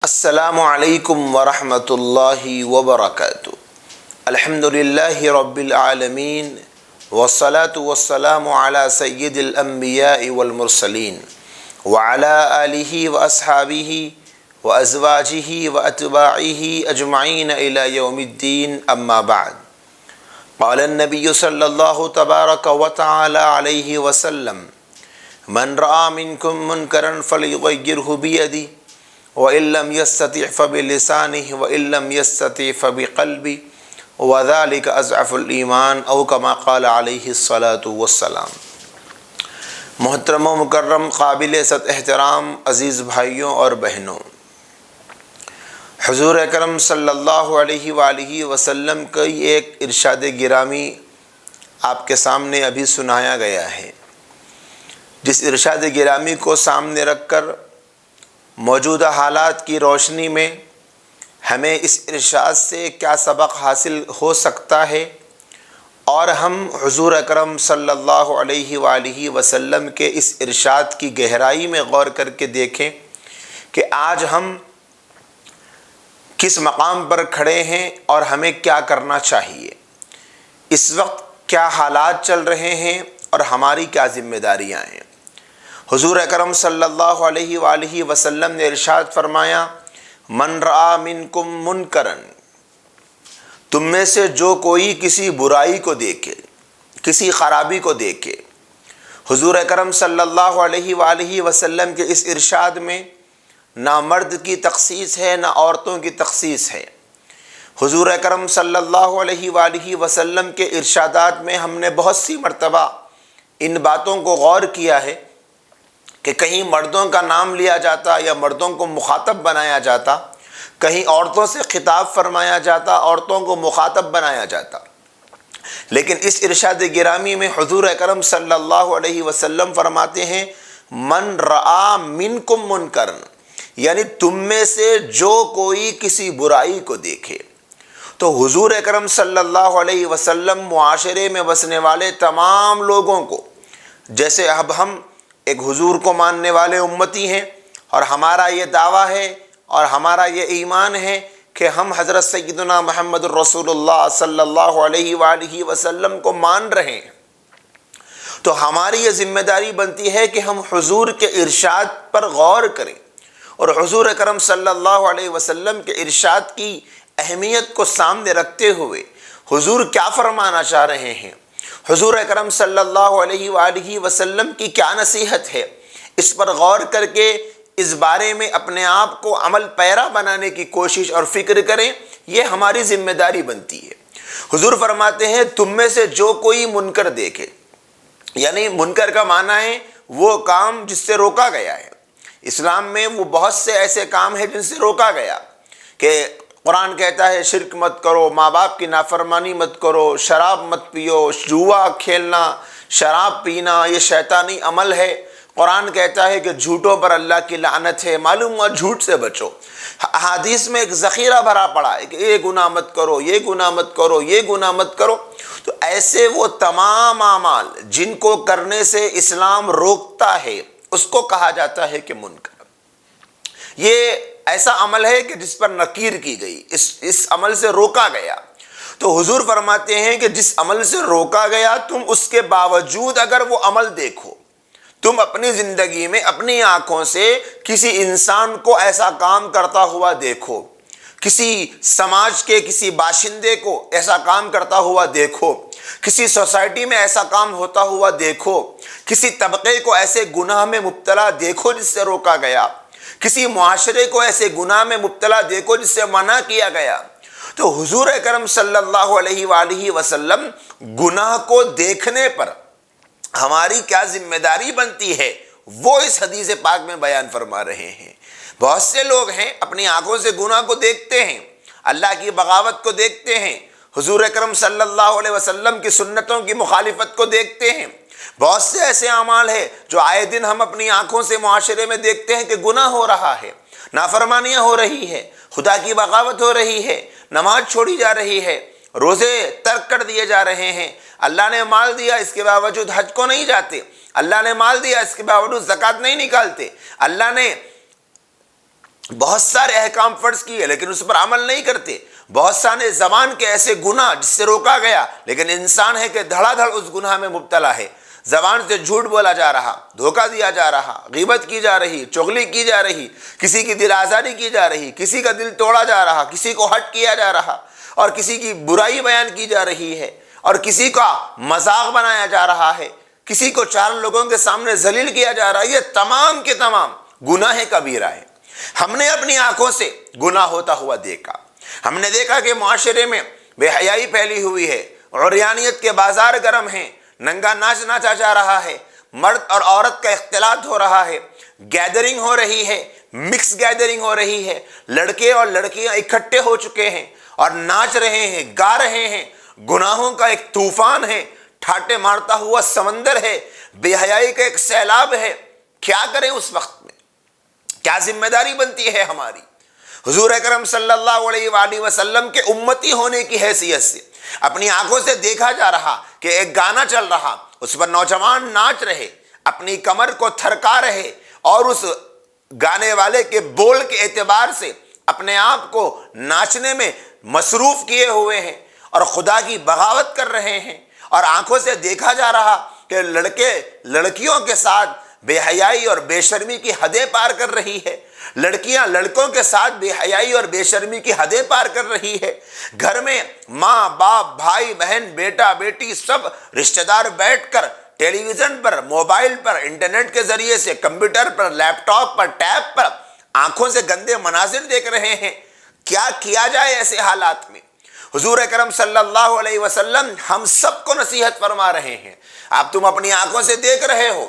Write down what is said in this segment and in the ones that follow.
السلام علیکم ورحمۃ اللہ وبرکاتہ۔ الحمد للہ رب العالمین والصلاة والسلام علی سید الانبیاء والمرسلین وعلی آلہ واصحابہ وازواجہ واتباعہ اجمعین الی یوم الدین، اما بعد۔ قال النبی صلی اللہ تبارک وتعالی علیہ وسلم: من رأى منکم منکرا فلیغیرہ بیدہ وَإِن لَّمْ يَسْتَطِعْ فَبِلِسَانِهِ وَإِن لَّمْ يَسْتَطِعْ فَبِقَلْبِهِ وَذَلِكَ أَضْعَفُ الْإِيمَانِ أو كما قال علیہ الصلاۃ والسلام۔ محترم و مکرم قابل عزت احترام عزیز بھائیوں اور بہنوں، حضور اکرم صلی اللہ علیہ وآلہ وسلم کا ایک ارشاد گرامی آپ کے سامنے ابھی سنایا گیا ہے، جس ارشاد گرامی کو سامنے رکھ کر موجودہ حالات کی روشنی میں ہمیں اس ارشاد سے کیا سبق حاصل ہو سکتا ہے، اور ہم حضور اکرم صلی اللہ علیہ وآلہ وسلم کے اس ارشاد کی گہرائی میں غور کر کے دیکھیں کہ آج ہم کس مقام پر کھڑے ہیں اور ہمیں کیا کرنا چاہیے، اس وقت کیا حالات چل رہے ہیں اور ہماری کیا ذمہ داریاں ہیں۔ حضور اکرم صلی اللہ علیہ وآلہ وسلم نے ارشاد فرمایا: من رآ منکم منکرا، تم میں سے جو کوئی کسی برائی کو دیکھے، کسی خرابی کو دیکھے۔ حضور اکرم صلی اللہ علیہ وآلہ وسلم کے اس ارشاد میں نہ مرد کی تخصیص ہے نہ عورتوں کی تخصیص ہے۔ حضور اکرم صلی اللہ علیہ وآلہ وسلم کے ارشادات میں ہم نے بہت سی مرتبہ ان باتوں کو غور کیا ہے کہ کہیں مردوں کا نام لیا جاتا یا مردوں کو مخاطب بنایا جاتا، کہیں عورتوں سے خطاب فرمایا جاتا، عورتوں کو مخاطب بنایا جاتا۔ لیکن اس ارشاد گرامی میں حضور اکرم صلی اللہ علیہ وسلم فرماتے ہیں: من رآ منکم منکرا، یعنی تم میں سے جو کوئی کسی برائی کو دیکھے۔ تو حضور اکرم صلی اللہ علیہ وسلم معاشرے میں بسنے والے تمام لوگوں کو، جیسے اب ہم ایک حضور کو ماننے والے امتی ہیں اور ہمارا یہ دعویٰ ہے اور ہمارا یہ ایمان ہے کہ ہم حضرت سیدنا محمد الرسول اللہ صلی اللہ علیہ وآلہ وسلم کو مان رہے ہیں، تو ہماری یہ ذمہ داری بنتی ہے کہ ہم حضور کے ارشاد پر غور کریں اور حضور اکرم صلی اللہ علیہ وسلم کے ارشاد کی اہمیت کو سامنے رکھتے ہوئے حضور کیا فرمانا چاہ رہے ہیں، حضور اکرم صلی اللہ علیہ وآلہ وسلم کی کیا نصیحت ہے، اس پر غور کر کے اس بارے میں اپنے آپ کو عمل پیرا بنانے کی کوشش اور فکر کریں۔ یہ ہماری ذمہ داری بنتی ہے۔ حضور فرماتے ہیں: تم میں سے جو کوئی منکر دیکھے، یعنی منکر کا معنی ہے وہ کام جس سے روکا گیا ہے۔ اسلام میں وہ بہت سے ایسے کام ہیں جن سے روکا گیا، کہ قرآن کہتا ہے شرک مت کرو، ماں باپ کی نافرمانی مت کرو، شراب مت پیو، جوا کھیلنا، شراب پینا یہ شیطانی عمل ہے۔ قرآن کہتا ہے کہ جھوٹوں پر اللہ کی لعنت ہے، معلوم ہوا جھوٹ سے بچو۔ احادیث میں ایک ذخیرہ بھرا پڑا ہے کہ یہ گناہ مت کرو، یہ گناہ مت کرو، یہ گناہ مت کرو۔ تو ایسے وہ تمام اعمال جن کو کرنے سے اسلام روکتا ہے، اس کو کہا جاتا ہے کہ منکر۔ یہ ایسا عمل ہے کہ جس پر نکیر کی گئی، اس عمل سے روکا گیا۔ تو حضور فرماتے ہیں کہ جس عمل سے روکا گیا تم اس کے باوجود اگر وہ عمل دیکھو، تم اپنی زندگی میں اپنی آنکھوں سے کسی انسان کو ایسا کام کرتا ہوا دیکھو، کسی سماج کے کسی باشندے کو ایسا کام کرتا ہوا دیکھو، کسی سوسائٹی میں ایسا کام ہوتا ہوا دیکھو، کسی طبقے کو ایسے گناہ میں مبتلا دیکھو جس سے روکا گیا، کسی معاشرے کو ایسے گناہ میں مبتلا دیکھو جس سے منع کیا گیا، تو حضور اکرم صلی اللہ علیہ وآلہ وسلم گناہ کو دیکھنے پر ہماری کیا ذمہ داری بنتی ہے وہ اس حدیث پاک میں بیان فرما رہے ہیں۔ بہت سے لوگ ہیں اپنی آنکھوں سے گناہ کو دیکھتے ہیں، اللہ کی بغاوت کو دیکھتے ہیں، حضور اکرم صلی اللہ علیہ وسلم کی سنتوں کی مخالفت کو دیکھتے ہیں۔ بہت سے ایسے اعمال ہیں جو آئے دن ہم اپنی آنکھوں سے معاشرے میں دیکھتے ہیں کہ گناہ ہو رہا ہے، نافرمانیاں ہو رہی ہے، خدا کی بغاوت ہو رہی ہے، نماز چھوڑی جا رہی ہے، روزے ترک کر دیے جا رہے ہیں، اللہ نے مال دیا اس کے باوجود حج کو نہیں جاتے، اللہ نے مال دیا اس کے باوجود زکوٰۃ نہیں نکالتے، اللہ نے بہت سارے احکام فرض کیے لیکن اس پر عمل نہیں کرتے، بہت سارے زبان کے ایسے گناہ جس سے روکا گیا لیکن انسان ہے کہ دھڑا دھڑ اس گناہ میں مبتلا ہے، زبان سے جھوٹ بولا جا رہا، دھوکہ دیا جا رہا، غیبت کی جا رہی، چغلی کی جا رہی، کسی کی دل آزاری کی جا رہی، کسی کا دل توڑا جا رہا، کسی کو ہرٹ کیا جا رہا اور کسی کی برائی بیان کی جا رہی ہے اور کسی کا مذاق بنایا جا رہا ہے، کسی کو چار لوگوں کے سامنے ذلیل کیا جا رہا ہے، یہ تمام کے تمام گناہ کبیرہ ہے۔ ہم نے اپنی آنکھوں سے گناہ ہوتا ہوا دیکھا، ہم نے دیکھا کہ معاشرے میں بے حیائی پھیلی ہوئی ہے، عریانیت کے بازار گرم ہیں، ننگا ناچ ناچا جا رہا ہے، مرد اور عورت کا اختلاط ہو رہا ہے، گیدرنگ ہو رہی ہے، مکس گیدرنگ ہو رہی ہے، لڑکے اور لڑکیاں اکٹھے ہو چکے ہیں اور ناچ رہے ہیں، گا رہے ہیں، گناہوں کا ایک طوفان ہے، ٹھاٹے مارتا ہوا سمندر ہے، بے حیائی کا ایک سیلاب ہے۔ کیا کریں اس وقت میں؟ کیا ذمہ داری بنتی ہے ہماری؟ حضور اکرم صلی اللہ علیہ وآلہ وسلم کے امتی ہونے کی حیثیت سے اپنی آنکھوں سے دیکھا جا رہا کہ ایک گانا چل رہا، اس پر نوجوان ناچ رہے، اپنی کمر کو تھرکا رہے اور اس گانے والے کے بول کے اعتبار سے اپنے آپ کو ناچنے میں مصروف کیے ہوئے ہیں اور خدا کی بغاوت کر رہے ہیں، اور آنکھوں سے دیکھا جا رہا کہ لڑکے لڑکیوں کے ساتھ بے حیائی اور بے شرمی کی حدیں پار کر رہی ہے، لڑکیاں لڑکوں کے ساتھ بے حیائی اور بے شرمی کی حدیں پار کر رہی ہے۔ گھر میں ماں باپ بھائی بہن بیٹا بیٹی سب رشتہ دار بیٹھ کر ٹیلی ویژن پر، موبائل پر، انٹرنیٹ کے ذریعے سے، کمپیوٹر پر، لیپ ٹاپ پر، ٹیب پر آنکھوں سے گندے مناظر دیکھ رہے ہیں۔ کیا کیا جائے ایسے حالات میں؟ حضور اکرم صلی اللہ علیہ وسلم ہم سب کو نصیحت فرما رہے ہیں، اب تم اپنی آنکھوں سے دیکھ رہے ہو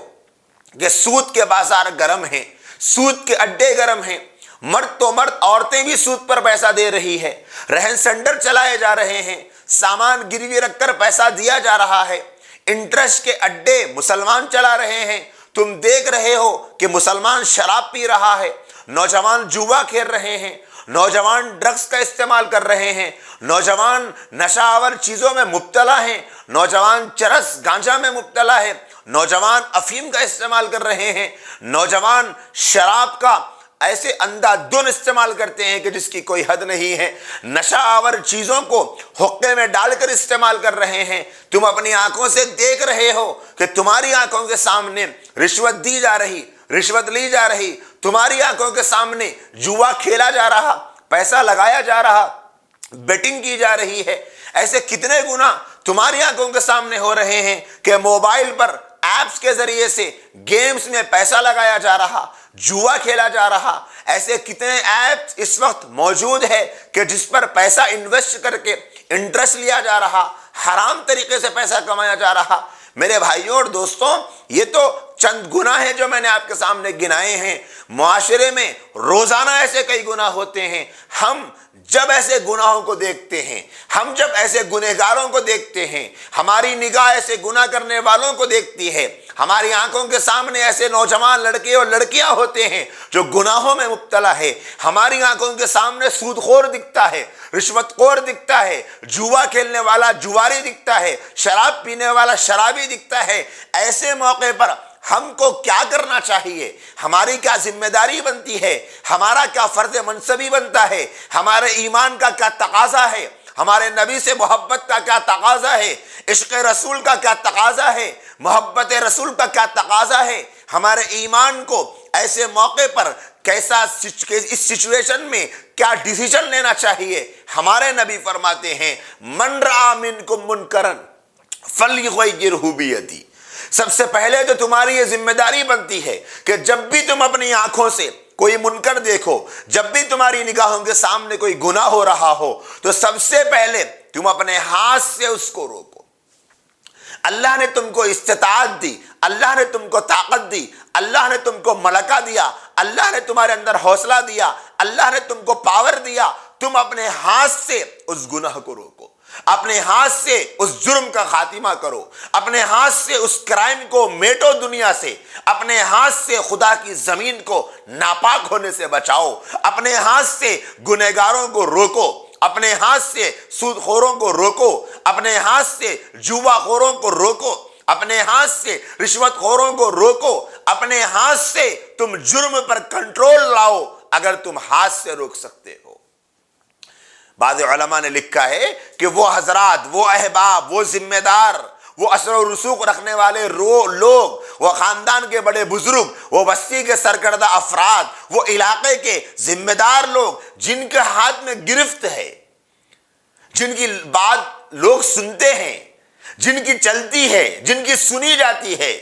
کہ سود کے بازار گرم ہیں، سود کے اڈے گرم ہیں، مرد تو مرد، عورتیں بھی سود پر پیسہ دے رہی ہے، رہن سنٹر چلائے جا رہے ہیں، سامان گروی رکھ کر پیسہ دیا جا رہا ہے، انٹرسٹ کے اڈے مسلمان چلا رہے ہیں۔ تم دیکھ رہے ہو کہ مسلمان شراب پی رہا ہے، نوجوان جوا کھیل رہے ہیں، نوجوان ڈرگز کا استعمال کر رہے ہیں، نوجوان نشہ آور چیزوں میں مبتلا ہیں، نوجوان چرس گانجا میں مبتلا ہے، نوجوان افیم کا استعمال کر رہے ہیں، نوجوان شراب کا ایسے اندھا دھن استعمال کرتے ہیں کہ جس کی کوئی حد نہیں ہے، نشہ آور چیزوں کو حقے میں ڈال کر استعمال کر رہے ہیں۔ تم اپنی آنکھوں سے دیکھ رہے ہو کہ تمہاری آنکھوں کے سامنے رشوت دی جا رہی، رشوت لی جا رہی، تمہاری آنکھوں کے سامنے جوا کھیلا جا رہا، پیسہ لگایا جا رہا، بیٹنگ کی جا رہی ہے۔ ایسے کتنے گناہ تمہاری آنکھوں کے سامنے ہو رہے ہیں کہ موبائل پر ایپس کے ذریعے سے گیمز میں پیسہ لگایا جا رہا، جوا کھیلا جا رہا۔ ایسے کتنے ایپس اس وقت موجود ہے کہ جس پر پیسہ انویسٹ کر کے انٹرسٹ لیا جا رہا، حرام طریقے سے پیسہ کمایا جا رہا۔ میرے بھائیوں اور دوستوں، یہ تو چند گناہ ہیں جو میں نے آپ کے سامنے گنائے ہیں۔ معاشرے میں روزانہ ایسے کئی گناہ ہوتے ہیں۔ ہم جب ایسے گناہوں کو دیکھتے ہیں، ہم جب ایسے گنہگاروں کو دیکھتے ہیں، ہماری نگاہ ایسے گناہ کرنے والوں کو دیکھتی ہے، ہماری آنکھوں کے سامنے ایسے نوجوان لڑکے اور لڑکیاں ہوتے ہیں جو گناہوں میں مبتلا ہے، ہماری آنکھوں کے سامنے سود خور دکھتا ہے، رشوت خور دکھتا ہے، جوا کھیلنے والا جواری دکھتا ہے، شراب پینے والا شرابی دکھتا ہے، ایسے موقع پر ہم کو کیا کرنا چاہیے؟ ہماری کیا ذمہ داری بنتی ہے؟ ہمارا کیا فرض منصبی بنتا ہے؟ ہمارے ایمان کا کیا تقاضا ہے؟ ہمارے نبی سے محبت کا کیا تقاضا ہے؟ عشق رسول کا کیا تقاضا ہے؟ محبت رسول کا کیا تقاضا ہے؟ ہمارے ایمان کو ایسے موقع پر کیسا، اس سچویشن میں کیا ڈیسیجن لینا چاہیے؟ ہمارے نبی فرماتے ہیں من رأى منکم منکرا فلیغیرہ بیدی۔ سب سے پہلے تو تمہاری یہ ذمہ داری بنتی ہے کہ جب بھی تم اپنی آنکھوں سے کوئی منکر دیکھو، جب بھی تمہاری نگاہوں کے سامنے کوئی گناہ ہو رہا ہو، تو سب سے پہلے تم اپنے ہاتھ سے اس کو روکو۔ اللہ نے تم کو استطاعت دی، اللہ نے تم کو طاقت دی، اللہ نے تم کو ملکہ دیا، اللہ نے تمہارے اندر حوصلہ دیا، اللہ نے تم کو پاور دیا۔ تم اپنے ہاتھ سے اس گناہ کو روکو، اپنے ہاتھ سے اس جرم کا خاتمہ کرو، اپنے ہاتھ سے اس کرائم کو میٹو دنیا سے، اپنے ہاتھ سے خدا کی زمین کو ناپاک ہونے سے بچاؤ، اپنے ہاتھ سے گنہگاروں کو روکو، اپنے ہاتھ سے سود خوروں کو روکو، اپنے ہاتھ سے جوا خوروں کو روکو، اپنے ہاتھ سے رشوت خوروں کو روکو، اپنے ہاتھ سے تم جرم پر کنٹرول لاؤ، اگر تم ہاتھ سے روک سکتے ہو۔ بعض علماء نے لکھا ہے کہ وہ حضرات، وہ احباب، وہ ذمہ دار، وہ اثر و رسوخ رکھنے والے لوگ، وہ خاندان کے بڑے بزرگ، وہ بستی کے سرکردہ افراد، وہ علاقے کے ذمہ دار لوگ جن کے ہاتھ میں گرفت ہے، جن کی بات لوگ سنتے ہیں، جن کی چلتی ہے، جن کی سنی جاتی ہے،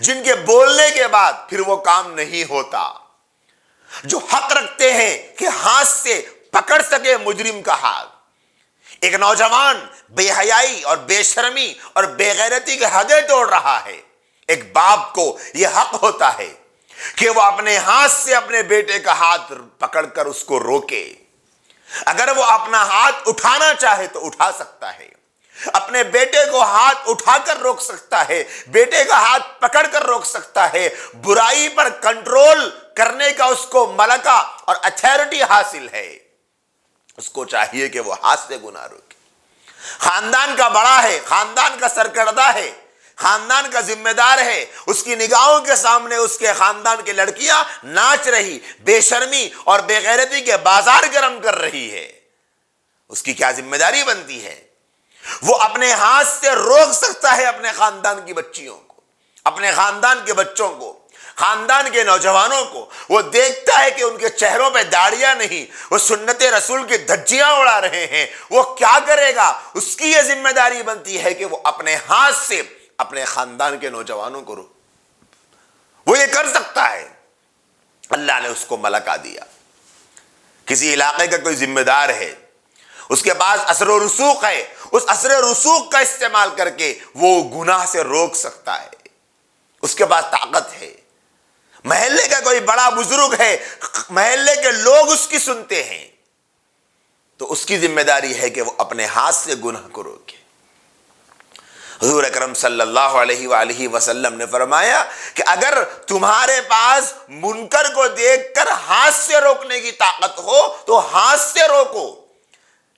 جن کے بولنے کے بعد پھر وہ کام نہیں ہوتا، جو حق رکھتے ہیں کہ ہاتھ سے پکڑ سکے مجرم کا ہاتھ۔ ایک نوجوان بے حیائی اور بے شرمی اور بے غیرتی کے حدیں توڑ رہا ہے، ایک باپ کو یہ حق ہوتا ہے کہ وہ اپنے ہاتھ سے اپنے بیٹے کا ہاتھ پکڑ کر اس کو روکے۔ اگر وہ اپنا ہاتھ اٹھانا چاہے تو اٹھا سکتا ہے، اپنے بیٹے کو ہاتھ اٹھا کر روک سکتا ہے، بیٹے کا ہاتھ پکڑ کر روک سکتا ہے۔ برائی پر کنٹرول کرنے کا اس کو ملکہ اور اتھارٹی حاصل ہے، اس کو چاہیے کہ وہ ہاتھ سے گناہ روکے۔ خاندان کا بڑا ہے، خاندان کا سرکردہ ہے، خاندان کا ذمہ دار ہے، اس کی نگاہوں کے سامنے اس کے خاندان کی لڑکیاں ناچ رہی، بے شرمی اور بے غیرتی کے بازار گرم کر رہی ہے، اس کی کیا ذمہ داری بنتی ہے؟ وہ اپنے ہاتھ سے روک سکتا ہے اپنے خاندان کی بچیوں کو، اپنے خاندان کے بچوں کو، خاندان کے نوجوانوں کو۔ وہ دیکھتا ہے کہ ان کے چہروں پہ داڑیاں نہیں، وہ سنت رسول کی دھجیاں اڑا رہے ہیں، وہ کیا کرے گا؟ اس کی یہ ذمہ داری بنتی ہے کہ وہ اپنے ہاتھ سے اپنے خاندان کے نوجوانوں کو روک، وہ یہ کر سکتا ہے۔ اللہ نے اس کو ملکہ دیا، کسی علاقے کا کوئی ذمہ دار ہے، اس کے پاس اثر و رسوخ ہے، اس اثر و رسوخ کا استعمال کر کے وہ گناہ سے روک سکتا ہے، اس کے پاس طاقت ہے۔ محلے کا کوئی بڑا بزرگ ہے، محلے کے لوگ اس کی سنتے ہیں، تو اس کی ذمہ داری ہے کہ وہ اپنے ہاتھ سے گناہ کو روکے۔ حضور اکرم صلی اللہ علیہ وآلہ وسلم نے فرمایا کہ اگر تمہارے پاس منکر کو دیکھ کر ہاتھ سے روکنے کی طاقت ہو تو ہاتھ سے روکو،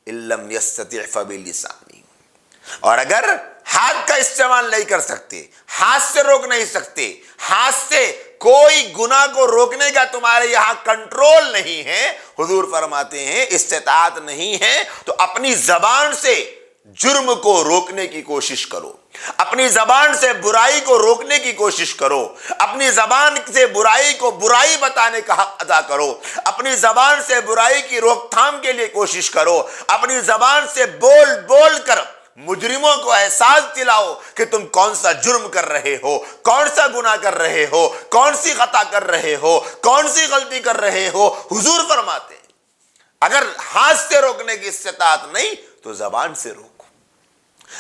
اِلَّمْ يَسْتَطِعْ فَبِلِسَانِهِ، اور اگر ہاتھ کا استعمال نہیں کر سکتے، ہاتھ سے روک نہیں سکتے، ہاتھ سے کوئی گناہ کو روکنے کا تمہارے یہاں کنٹرول نہیں ہے، حضور فرماتے ہیں استطاعت نہیں ہے، تو اپنی زبان سے جرم کو روکنے کی کوشش کرو، اپنی زبان سے برائی کو روکنے کی کوشش کرو، اپنی زبان سے برائی کو برائی بتانے کا حق ادا کرو، اپنی زبان سے برائی کی روک تھام کے لیے کوشش کرو، اپنی زبان سے بول بول کر مجرموں کو احساس دلاؤ کہ تم کون سا جرم کر رہے ہو، کون سا گناہ کر رہے ہو، کون سی خطا کر رہے ہو، کون سی غلطی کر رہے ہو۔ حضور فرماتے ہیں اگر ہاتھ سے روکنے کی استطاعت نہیں تو زبان سے روکو،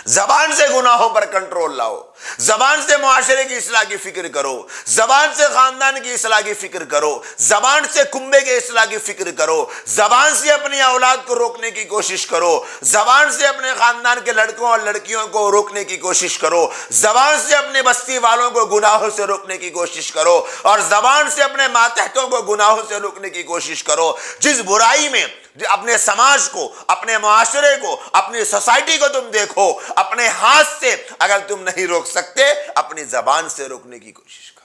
زبان سے گناہوں پر کنٹرول لاؤ، زبان سے معاشرے کی اصلاح کی فکر کرو، زبان سے خاندان کی اصلاح کی فکر کرو، زبان سے کنبے کے اصلاح کی فکر کرو، زبان سے اپنی اولاد کو روکنے کی کوشش کرو، زبان سے اپنے خاندان کے لڑکوں اور لڑکیوں کو روکنے کی کوشش کرو، زبان سے اپنے بستی والوں کو گناہوں سے روکنے کی کوشش کرو، اور زبان سے اپنے ماتحتوں کو گناہوں سے روکنے کی کوشش کرو۔ جس برائی میں اپنے سماج کو، اپنے معاشرے کو، اپنی سوسائٹی کو تم دیکھو، اپنے ہاتھ سے اگر تم نہیں روک سکتے اپنی زبان سے روکنے کی کوشش کرو۔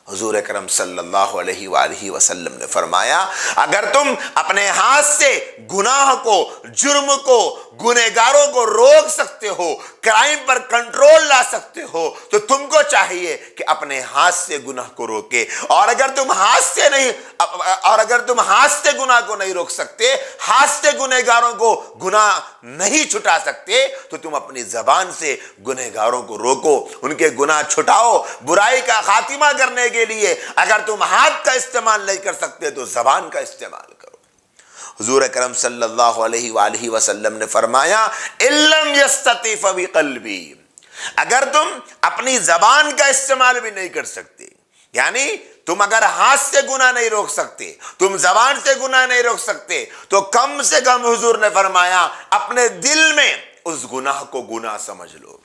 حضور اکرم صلی اللہ علیہ وآلہ وسلم نے فرمایا اگر تم اپنے ہاتھ سے گناہ کو، جرم کو، گنہگاروں کو روک سکتے ہو، کرائم پر کنٹرول لا سکتے ہو، تو تم کو چاہیے کہ اپنے ہاتھ سے گناہ کو روکے۔ اور اگر تم ہاتھ سے گناہ کو نہیں روک سکتے، ہاتھ سے گنہگاروں کو گناہ نہیں چھٹا سکتے، تو تم اپنی زبان سے گنہگاروں کو روکو، ان کے گناہ چھٹاؤ۔ برائی کا خاتمہ کرنے کے لیے اگر تم ہاتھ کا استعمال نہیں کر سکتے تو زبان کا استعمال کرو۔ حضور اکرم صلی اللہ علیہ وآلہ وسلم نے فرمایا اِلَّمْ يَسْتَطِعْ فَبِقَلْبِهِ، اگر تم اپنی زبان کا استعمال بھی نہیں کر سکتے، یعنی تم اگر ہاتھ سے گناہ نہیں روک سکتے، تم زبان سے گناہ نہیں روک سکتے، تو کم سے کم حضور نے فرمایا اپنے دل میں اس گناہ کو گناہ سمجھ لو،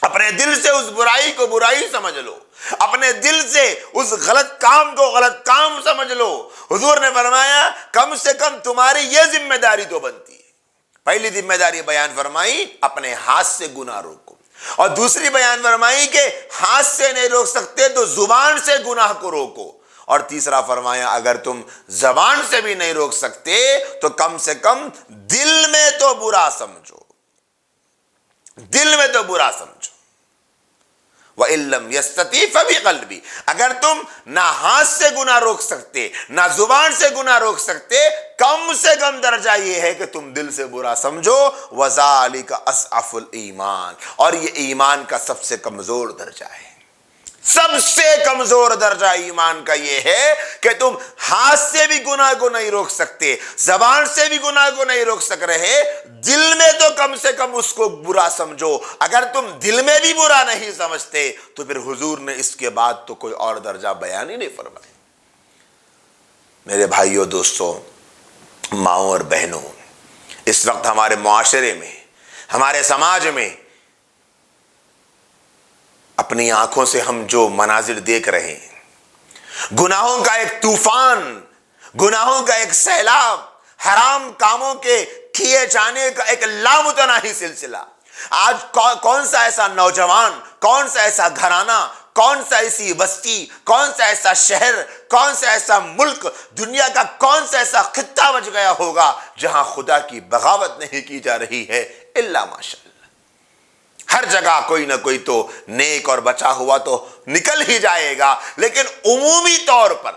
اپنے دل سے اس برائی کو برائی سمجھ لو، اپنے دل سے اس غلط کام کو غلط کام سمجھ لو۔ حضور نے فرمایا کم سے کم تمہاری یہ ذمہ داری تو بنتی ہے۔ پہلی ذمہ داری بیان فرمائی اپنے ہاتھ سے گناہ روکو، اور دوسری بیان فرمائی کہ ہاتھ سے نہیں روک سکتے تو زبان سے گناہ کو روکو، اور تیسرا فرمایا اگر تم زبان سے بھی نہیں روک سکتے تو کم سے کم دل میں تو برا سمجھو، دل میں تو برا سمجھو۔ وَإِن لَّمْ يَسْتَطِعْ فَبِقَلْبِهِ، اگر تم نہ ہاتھ سے گناہ روک سکتے نہ زبان سے گناہ روک سکتے، کم سے کم درجہ یہ ہے کہ تم دل سے برا سمجھو۔ وَذَلِكَ أَضْعَفُ الْإِيمَانِ، اور یہ ایمان کا سب سے کمزور درجہ ہے۔ سب سے کمزور درجہ ایمان کا یہ ہے کہ تم ہاتھ سے بھی گناہ کو نہیں روک سکتے، زبان سے بھی گناہ کو نہیں روک سک رہے، دل میں تو کم سے کم اس کو برا سمجھو۔ اگر تم دل میں بھی برا نہیں سمجھتے تو پھر حضور نے اس کے بعد تو کوئی اور درجہ بیان ہی نہیں فرمایا۔ میرے بھائیوں، دوستوں، ماؤں اور بہنوں، اس وقت ہمارے معاشرے میں، ہمارے سماج میں اپنی آنکھوں سے ہم جو مناظر دیکھ رہے ہیں، گناہوں کا ایک طوفان، گناہوں کا ایک سیلاب، حرام کاموں کے کیے جانے کا ایک لامتناہی سلسلہ، آج کون سا ایسا نوجوان، کون سا ایسا گھرانہ، کون سا ایسی بستی، کون سا ایسا شہر، کون سا ایسا ملک، دنیا کا کون سا ایسا خطہ بچ گیا ہوگا جہاں خدا کی بغاوت نہیں کی جا رہی ہے، الا ماشاءاللہ۔ ہر جگہ کوئی نہ کوئی تو نیک اور بچا ہوا تو نکل ہی جائے گا، لیکن عمومی طور پر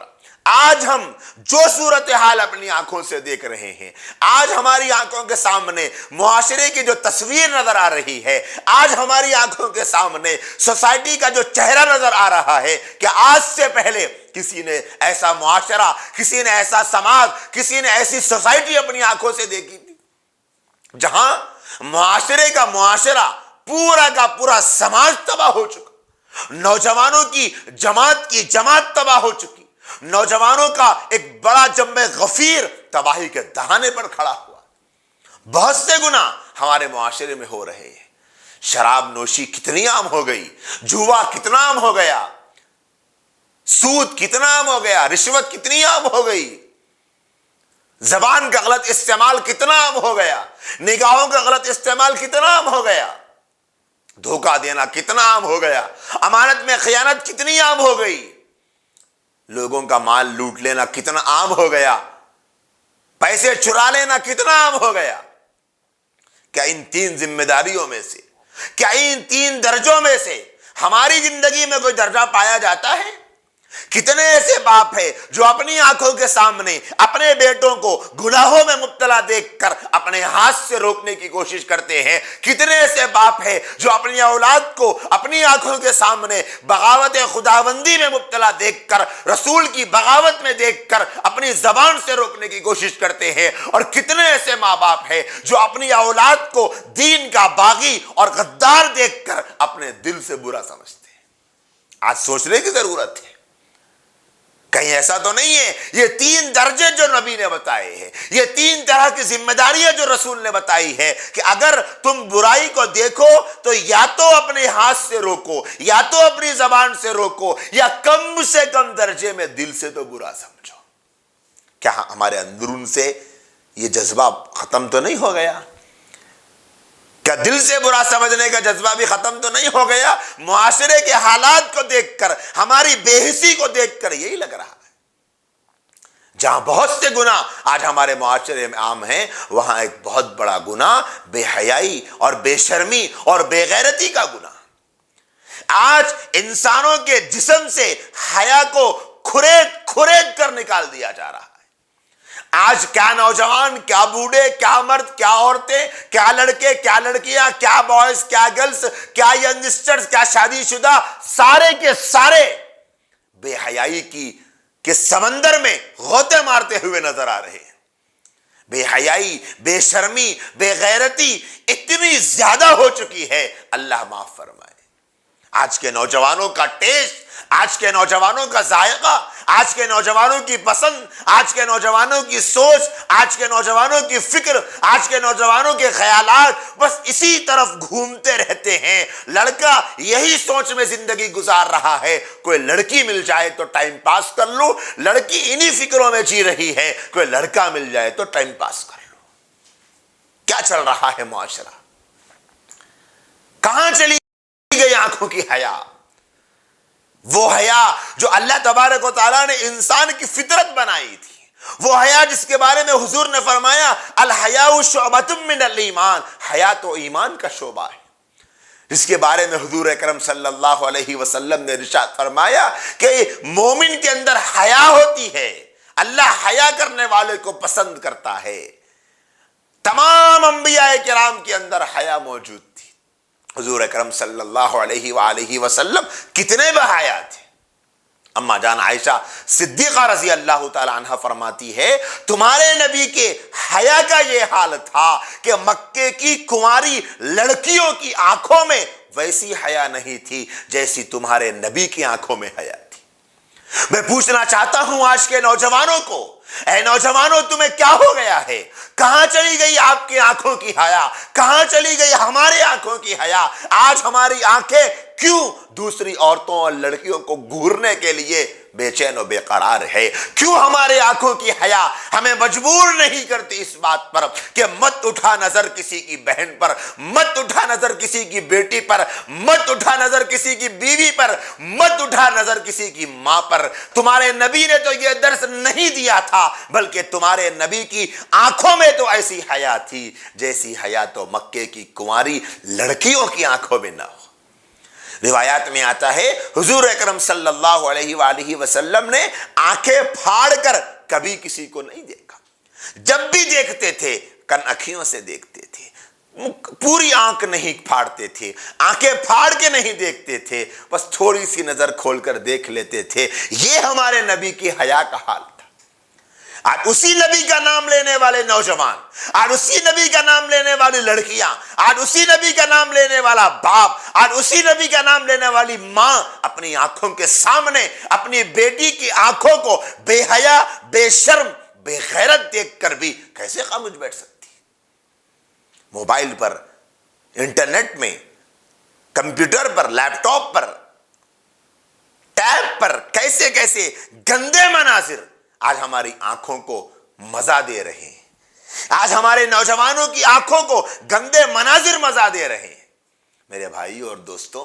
آج ہم جو صورتحال اپنی آنکھوں سے دیکھ رہے ہیں، آج ہماری آنکھوں کے سامنے معاشرے کی جو تصویر نظر آ رہی ہے، آج ہماری آنکھوں کے سامنے سوسائٹی کا جو چہرہ نظر آ رہا ہے کہ آج سے پہلے کسی نے ایسا معاشرہ، کسی نے ایسا سماج، کسی نے ایسی سوسائٹی اپنی آنکھوں سے دیکھی تھی جہاں معاشرے کا معاشرہ، پورا کا پورا سماج تباہ ہو چکا، نوجوانوں کی جماعت تباہ ہو چکی، نوجوانوں کا ایک بڑا جنب غفیر تباہی کے دہانے پر کھڑا ہوا۔ بہت سے گناہ ہمارے معاشرے میں ہو رہے ہیں، شراب نوشی کتنی عام ہو گئی، جوا کتنا عام ہو گیا، سود کتنا عام ہو گیا، رشوت کتنی عام ہو گئی، زبان کا غلط استعمال کتنا عام ہو گیا، نگاہوں کا غلط استعمال کتنا عام ہو گیا، دھوکہ دینا کتنا عام ہو گیا، امانت میں خیانت کتنی عام ہو گئی، لوگوں کا مال لوٹ لینا کتنا عام ہو گیا، پیسے چرا لینا کتنا عام ہو گیا۔ کیا ان تین ذمہ داریوں میں سے، کیا ان تین درجوں میں سے ہماری زندگی میں کوئی درجہ پایا جاتا ہے؟ کتنے ایسے باپ ہیں جو اپنی آنکھوں کے سامنے اپنے بیٹوں کو گناہوں میں مبتلا دیکھ کر اپنے ہاتھ سے روکنے کی کوشش کرتے ہیں؟ کتنے ایسے باپ ہیں جو اپنی اولاد کو اپنی آنکھوں کے سامنے بغاوت خداوندی میں مبتلا دیکھ کر، رسول کی بغاوت میں دیکھ کر اپنی زبان سے روکنے کی کوشش کرتے ہیں؟ اور کتنے ایسے ماں باپ ہیں جو اپنی اولاد کو دین کا باغی اور غدار دیکھ کر اپنے دل سے برا سمجھتے ہیں؟ آج سوچنے کی ضرورت ہے۔ کہیں ایسا تو نہیں ہے؟ یہ تین درجے جو نبی نے بتائے ہیں، یہ تین طرح کی ذمہ داریاں جو رسول نے بتائی ہے کہ اگر تم برائی کو دیکھو تو یا تو اپنے ہاتھ سے روکو، یا تو اپنی زبان سے روکو، یا کم سے کم درجے میں دل سے تو برا سمجھو۔ کیا ہمارے اندرون سے یہ جذبہ ختم تو نہیں ہو گیا؟ کیا دل سے برا سمجھنے کا جذبہ بھی ختم تو نہیں ہو گیا؟ معاشرے کے حالات کو دیکھ کر، ہماری بے حسی کو دیکھ کر یہی لگ رہا ہے۔ جہاں بہت سے گناہ آج ہمارے معاشرے میں عام ہیں، وہاں ایک بہت بڑا گناہ بے حیائی اور بے شرمی اور بے غیرتی کا گناہ۔ آج انسانوں کے جسم سے حیا کو کھرید کر نکال دیا جا رہا ہے۔ آج کیا نوجوان، کیا بوڑھے، کیا مرد، کیا عورتیں، کیا لڑکے، کیا لڑکیاں، کیا بوائز، کیا گرلز، کیا ینگسٹرز، کیا شادی شدہ، سارے کے سارے بے حیائی کے سمندر میں غوطے مارتے ہوئے نظر آ رہے ہیں۔ بے حیائی، بے شرمی، بے غیرتی اتنی زیادہ ہو چکی ہے، اللہ معاف فرمائے۔ آج کے نوجوانوں کا ٹیسٹ، آج کے نوجوانوں کا ذائقہ، آج کے نوجوانوں کی پسند، آج کے نوجوانوں کی سوچ، آج کے نوجوانوں کی فکر، آج کے نوجوانوں کے خیالات بس اسی طرف گھومتے رہتے ہیں۔ لڑکا یہی سوچ میں زندگی گزار رہا ہے، کوئی لڑکی مل جائے تو ٹائم پاس کر لو، لڑکی انہی فکروں میں جی رہی ہے، کوئی لڑکا مل جائے تو ٹائم پاس کر لو۔ کیا چل رہا ہے معاشرہ؟ کہاں چلی گئی آنکھوں کی حیا؟ وہ حیا جو اللہ تبارک و تعالیٰ نے انسان کی فطرت بنائی تھی، وہ حیا جس کے بارے میں حضور نے فرمایا الحیاء شعبۃ من الایمان، حیا تو ایمان کا شعبہ ہے، جس کے بارے میں حضور اکرم صلی اللہ علیہ وسلم نے ارشاد فرمایا کہ مومن کے اندر حیا ہوتی ہے، اللہ حیا کرنے والے کو پسند کرتا ہے۔ تمام انبیاء کرام کے اندر حیا موجود تھی۔ حضور اکرم صلی اللہ علیہ وآلہ وسلم کتنے بحیا تھے۔ اما جان عائشہ صدیقہ رضی اللہ تعالی عنہ فرماتی ہے تمہارے نبی کے حیا کا یہ حال تھا کہ مکے کی کنواری لڑکیوں کی آنکھوں میں ویسی حیا نہیں تھی جیسی تمہارے نبی کی آنکھوں میں حیا تھی۔ میں پوچھنا چاہتا ہوں آج کے نوجوانوں کو، اے نوجوانوں تمہیں کیا ہو گیا ہے؟ کہاں چلی گئی آپ کی آنکھوں کی حیا؟ کہاں چلی گئی ہماری آنکھوں کی حیا؟ آج ہماری آنکھیں کیوں دوسری عورتوں اور لڑکیوں کو گھورنے کے لیے بے چین و بے قرار ہے؟ کیوں ہمارے آنکھوں کی حیا ہمیں مجبور نہیں کرتی اس بات پر کہ مت اٹھا نظر کسی کی بہن پر، مت اٹھا نظر کسی کی بیٹی پر، مت اٹھا نظر کسی کی بیوی پر، مت اٹھا نظر کسی کی ماں پر؟ تمہارے نبی نے تو یہ درس نہیں دیا تھا، بلکہ تمہارے نبی کی آنکھوں میں تو ایسی حیا تھی جیسی حیا تو مکے کی کنواری لڑکیوں کی آنکھوں میں نہ ہو۔ روایات میں آتا ہے حضور اکرم صلی اللہ علیہ وآلہ وسلم نے آنکھیں پھاڑ کر کبھی کسی کو نہیں دیکھا، جب بھی دیکھتے تھے کن اکھیوں سے دیکھتے تھے، پوری آنکھ نہیں پھاڑتے تھے، آنکھیں پھاڑ کے نہیں دیکھتے تھے، بس تھوڑی سی نظر کھول کر دیکھ لیتے تھے۔ یہ ہمارے نبی کی حیا کا حال تھا۔ آج اسی نبی کا نام لینے والے نوجوان، آج اسی نبی کا نام لینے والی لڑکیاں، آج اسی نبی کا نام لینے والا باپ، آج اسی نبی کا نام لینے والی ماں اپنی آنکھوں کے سامنے اپنی بیٹی کی آنکھوں کو بے حیا، بے شرم، بے غیرت دیکھ کر بھی کیسے خاموش بیٹھ سکتی؟ موبائل پر، انٹرنیٹ میں، کمپیوٹر پر، لیپ ٹاپ پر، ٹیب پر کیسے کیسے گندے مناظر آج ہماری آنکھوں کو مزہ دے رہے ہیں، آج ہمارے نوجوانوں کی آنکھوں کو گندے مناظر مزہ دے رہے ہیں۔ میرے بھائی اور دوستوں،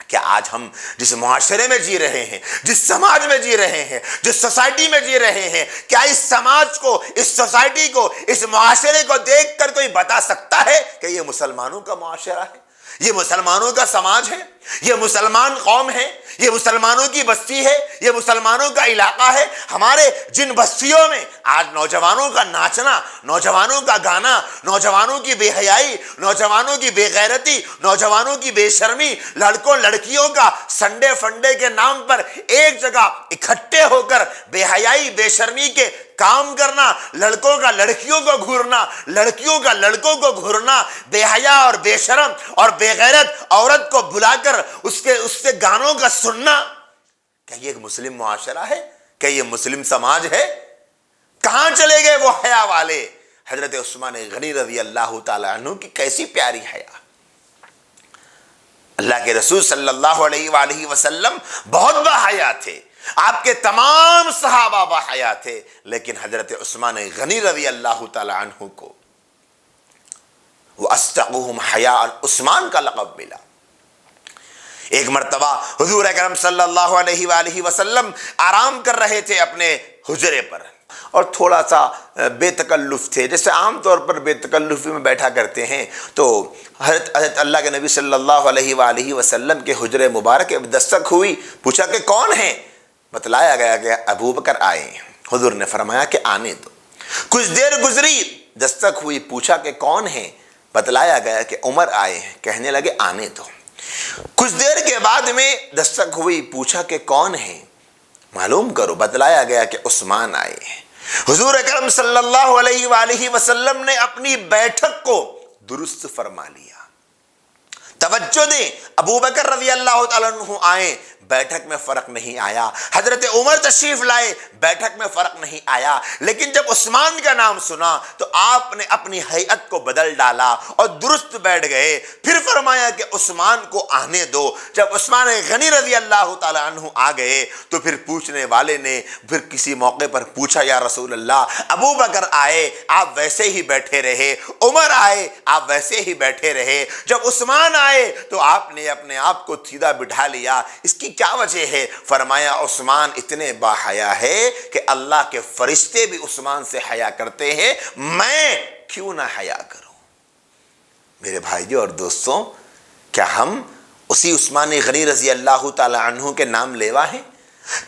کیا آج ہم جس معاشرے میں جی رہے ہیں، جس سماج میں جی رہے ہیں، جس سوسائٹی میں جی رہے ہیں، کیا اس سماج کو، اس سوسائٹی کو، اس معاشرے کو دیکھ کر کوئی بتا سکتا ہے کہ یہ مسلمانوں کا معاشرہ ہے، یہ مسلمانوں کا سماج ہے، یہ مسلمان قوم ہے، یہ مسلمانوں کی بستی ہے، یہ مسلمانوں کا علاقہ ہے؟ ہمارے جن بستیوں میں آج نوجوانوں کا ناچنا، نوجوانوں کا گانا، نوجوانوں کی بے حیائی، نوجوانوں کی بے غیرتی، نوجوانوں کی بے شرمی، لڑکوں لڑکیوں کا سنڈے فنڈے کے نام پر ایک جگہ اکٹھے ہو کر بے حیائی بے شرمی کے کام کرنا، لڑکوں کا لڑکیوں کو گھورنا، لڑکیوں کا لڑکوں کو گھورنا، بے حیا اور بے شرم اور بے غیرت عورت کو بلا کر اس سے گانوں کا سننا، کیا یہ ایک مسلم معاشرہ ہے؟ کیا یہ مسلم سماج ہے؟ کہاں چلے گئے وہ حیا والے؟ حضرت عثمان غنی رضی اللہ تعالی عنہ کی کیسی پیاری حیا! اللہ کے رسول صلی اللہ علیہ وآلہ وسلم بہت باحیا تھے، آپ کے تمام صحابہ باحیا تھے، لیکن حضرت عثمان غنی رضی اللہ تعالی عنہ کو وَأَصْدَقُهُمْ حَيَاءً عثمان کا لقب ملا۔ ایک مرتبہ حضور اکرم صلی اللہ علیہ وآلہ وسلم آرام کر رہے تھے اپنے حجرے پر، اور تھوڑا سا بے تکلف تھے، جیسے عام طور پر بے تکلفی میں بیٹھا کرتے ہیں۔ تو حضرت اللہ کے نبی صلی اللہ علیہ وآلہ وسلم کے حجرے مبارک دستک ہوئی، پوچھا کہ کون ہے؟ بتلایا گیا کہ ابو بکر آئے ہیں۔ حضور نے فرمایا کہ آنے دو۔ کچھ دیر گزری، دستک ہوئی، پوچھا کہ کون ہے؟ بتلایا گیا کہ عمر آئے ہیں۔ کہنے لگے آنے دو۔ کچھ دیر کے بعد میں دستک ہوئی، پوچھا کہ کون ہے؟ معلوم کرو۔ بتلایا گیا کہ عثمان آئے ہیں۔ حضور اکرم صلی اللہ علیہ وآلہ وسلم نے اپنی بیٹھک کو درست فرما لیا۔ توجہ دیں، ابو بکر رضی اللہ تعالیٰ عنہ آئے، بیٹھک میں فرق نہیں آیا۔ حضرت عمر تشریف لائے، بیٹھک میں فرق نہیں آیا، لیکن جب عثمان کا نام سنا تو آپ نے اپنی ہیئت کو بدل ڈالا اور درست بیٹھ گئے۔ پھر فرمایا کہ عثمان کو آنے دو۔ جب عثمان غنی رضی اللہ تعالی عنہ آ گئے تو پھر پوچھنے والے نے پھر کسی موقع پر پوچھا، یا رسول اللہ، ابو بکر آئے آپ ویسے ہی بیٹھے رہے، عمر آئے آپ ویسے ہی بیٹھے رہے، جب عثمان آئے تو آپ نے اپنے آپ کو سیدھا بٹھا لیا، اس کی کیا وجہ ہے؟ فرمایا عثمان اتنے با حیا ہے کہ اللہ کے فرشتے بھی عثمان سے حیا کرتے ہیں، میں کیوں نہ حیا کروں؟ میرے بھائیوں اور دوستوں، کیا ہم اسی عثمان غنی رضی اللہ تعالی عنہ کے نام لیوا ہیں؟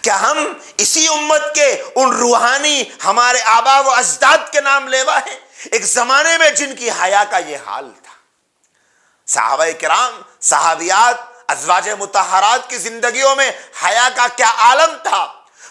کیا ہم اسی امت کے ان روحانی ہمارے آبا و اجداد کے نام لیوا ہیں؟ ایک زمانے میں جن کی حیا کا یہ حال تھا، صحابہ کرام، صحابیات، ازواج مطہرات کی زندگیوں میں حیا کا کیا عالم تھا۔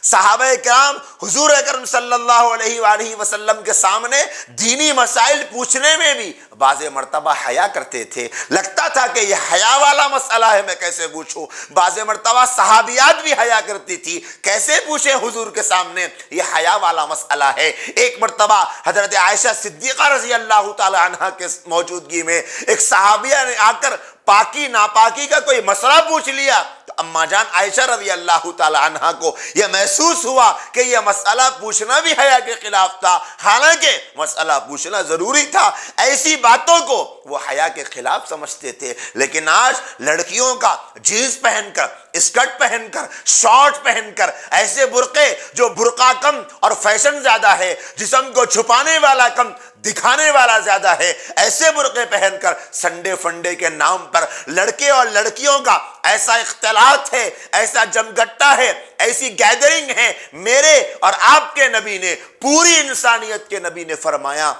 صحابہ کرام حضور اکرم صلی اللہ علیہ وآلہ وسلم کے سامنے دینی مسائل پوچھنے میں بھی بعض مرتبہ حیا کرتے تھے، لگتا تھا کہ یہ حیا والا مسئلہ ہے، میں کیسے پوچھوں؟ بعض مرتبہ صحابیات بھی حیا کرتی تھی، کیسے پوچھیں حضور کے سامنے، یہ حیا والا مسئلہ ہے۔ ایک مرتبہ حضرت عائشہ صدیقہ رضی اللہ تعالی عنہ کے موجودگی میں ایک صحابیہ نے آ کر پاکی ناپاکی کا کوئی مسئلہ پوچھ لیا تو اما جان عائشہ رضی اللہ تعالی عنہ کو یہ محسوس ہوا کہ یہ مسئلہ پوچھنا بھی حیا کے خلاف تھا، حالانکہ مسئلہ پوچھنا ضروری تھا۔ ایسی باتوں کو وہ حیا کے خلاف سمجھتے تھے، لیکن آج لڑکیوں کا جینس پہن کر، اسکرٹ پہن کر، شارٹ پہن کر، ایسے برقعے جو برقع کم اور فیشن زیادہ ہے، جسم کو چھپانے والا کم دکھانے والا زیادہ ہے، ایسے برقعے پہن کر سنڈے فنڈے کے نام پر لڑکے اور لڑکیوں کا ایسا اختلاط ہے، ایسا جمگٹا ہے، ایسی گیدرنگ ہے۔ میرے اور آپ کے نبی نے، پوری انسانیت کے نبی نے فرمایا،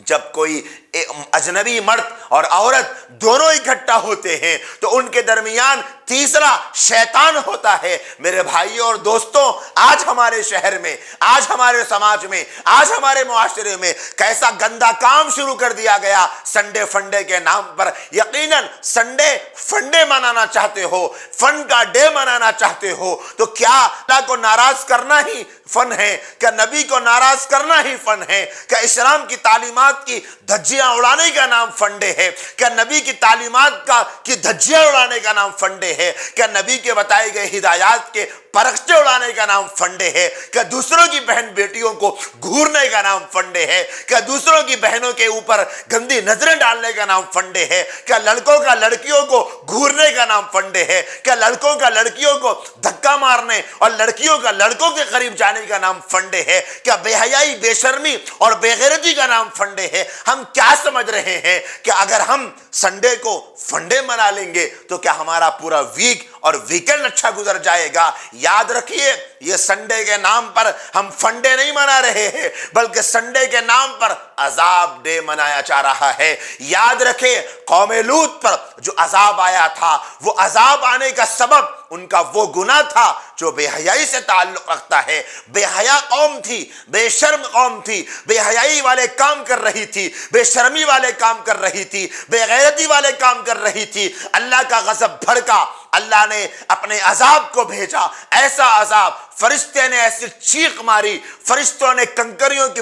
جب کوئی اجنبی مرد اور عورت دونوں اکٹھا ہوتے ہیں تو ان کے درمیان تیسرا شیطان ہوتا ہے۔ میرے بھائیوں اور دوستوں، آج ہمارے شہر میں، آج ہمارے سماج میں، آج ہمارے معاشرے میں کیسا گندا کام شروع کر دیا گیا سنڈے فنڈے کے نام پر۔ یقیناً سنڈے فنڈے منانا چاہتے ہو، فن کا ڈے منانا چاہتے ہو تو کیا اللہ کو ناراض کرنا ہی فن ہے؟ کیا نبی کو ناراض کرنا ہی فن ہے؟ کیا اسلام کی تعلیمات کی دھجیاں اڑانے کا نام فنڈے ہے؟ کیا نبی کی تعلیمات کی دھجیاں اڑانے کا نام فنڈے ہے؟ کیا نبی کے بتائے گئے ہدایات کے پرخچے اڑانے کا نام فنڈے ہے؟ کیا دوسروں کی بہن بیٹیوں کو گھورنے کا نام فنڈے ہے؟ کیا دوسروں کی بہنوں کے اوپر گندی نظریں ڈالنے کا نام فنڈے ہے؟ کیا لڑکوں کا لڑکیوں کو گھورنے کا نام فنڈے ہے؟ کیا لڑکوں کا لڑکیوں کو دھکا مارنے اور لڑکیوں کا لڑکوں کے قریب جانے کا نام فنڈے ہے؟ کیا بے حیائی، بے شرمی اور بے غیرتی کا نام فنڈے ہے؟ ہم کیا سمجھ رہے ہیں کہ اگر ہم سنڈے کو فنڈے منا لیں گے تو کیا ہمارا پورا ویک اور ویکنڈ اچھا گزر جائے گا؟ یاد رکھیے، یہ سنڈے کے نام پر ہم فنڈے نہیں منا رہے ہیں، بلکہ سنڈے کے نام پر عذاب ڈے منایا جا رہا ہے۔ یاد رکھیں، قوم لوط پر جو عذاب آیا تھا، وہ عذاب آنے کا سبب ان کا وہ گناہ تھا جو بے حیائی سے تعلق رکھتا ہے۔ بے حیا قوم تھی، بے شرم قوم تھی، بے حیائی والے کام کر رہی تھی، بے شرمی والے کام کر رہی تھی، بے غیرتی والے کام کر رہی تھی۔ اللہ کا غضب بھڑکا، اللہ نے اپنے عذاب کو بھیجا، ایسا عذاب، فرشتے نے ایسی چیخ ماری، فرشتوں نے کنکریوں کی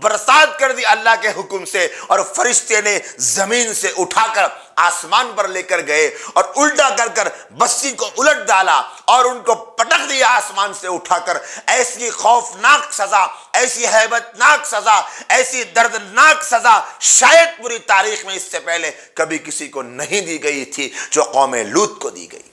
برسات کر دی اللہ کے حکم سے، اور فرشتے نے زمین سے اٹھا کر آسمان پر لے کر گئے اور الٹا کر کر بستی کو الٹ ڈالا اور ان کو پٹک دیا آسمان سے اٹھا کر۔ ایسی خوفناک سزا، ایسی ہیبتناک سزا، ایسی دردناک سزا شاید پوری تاریخ میں اس سے پہلے کبھی کسی کو نہیں دی گئی تھی جو قوم لوط کو دی گئی۔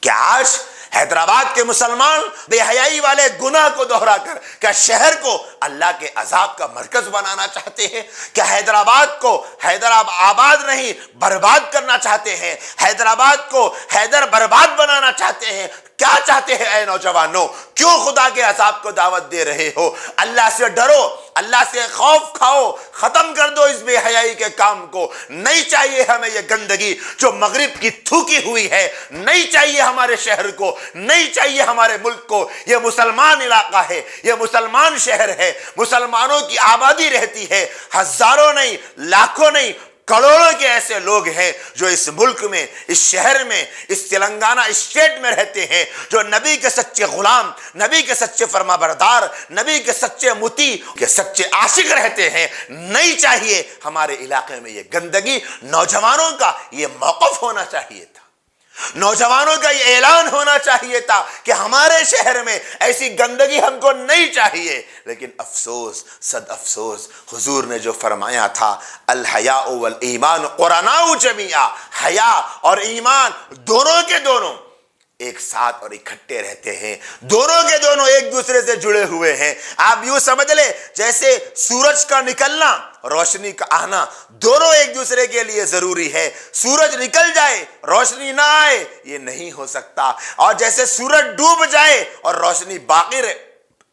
کیا آج حیدرآباد کے مسلمان بے حیائی والے گناہ کو دہرا کر کیا شہر کو اللہ کے عذاب کا مرکز بنانا چاہتے ہیں؟ کیا حیدرآباد کو حیدرآباد نہیں برباد کرنا چاہتے ہیں؟ حیدرآباد کو حیدر برباد بنانا چاہتے ہیں؟ کیا چاہتے ہیں اے نوجوانوں؟ کیوں خدا کے عذاب کو دعوت دے رہے ہو؟ اللہ سے ڈرو، اللہ سے خوف کھاؤ، ختم کر دو اس بے حیائی کے کام کو۔ نہیں چاہیے ہمیں یہ گندگی جو مغرب کی تھوکی ہوئی ہے، نہیں چاہیے ہمارے شہر کو، نہیں چاہیے ہمارے ملک کو۔ یہ مسلمان علاقہ ہے، یہ مسلمان شہر ہے، مسلمانوں کی آبادی رہتی ہے، ہزاروں نہیں، لاکھوں نہیں، کروڑوں کے ایسے لوگ ہیں جو اس ملک میں، اس شہر میں، اس تلنگانہ اسٹیٹ میں رہتے ہیں، جو نبی کے سچے غلام، نبی کے سچے فرما بردار، نبی کے سچے مطیع، کے سچے عاشق رہتے ہیں۔ نہیں چاہیے ہمارے علاقے میں یہ گندگی۔ نوجوانوں کا یہ موقف ہونا چاہیے تھا، نوجوانوں کا یہ اعلان ہونا چاہیے تھا کہ ہمارے شہر میں ایسی گندگی ہم کو نہیں چاہیے۔ لیکن افسوس، صد افسوس، حضور نے جو فرمایا تھا الحیاء والایمان قرناء جمیعا، حیا اور ایمان دونوں کے دونوں ایک ساتھ اور اکٹھے رہتے ہیں، دونوں کے دونوں ایک دوسرے سے جڑے ہوئے ہیں۔ آپ یوں سمجھ لیں جیسے سورج کا نکلنا، روشنی کا آنا، دونوں ایک دوسرے کے لیے ضروری ہے۔ سورج نکل جائے، روشنی نہ آئے، یہ نہیں ہو سکتا۔ اور جیسے سورج ڈوب جائے اور روشنی باقی رہے،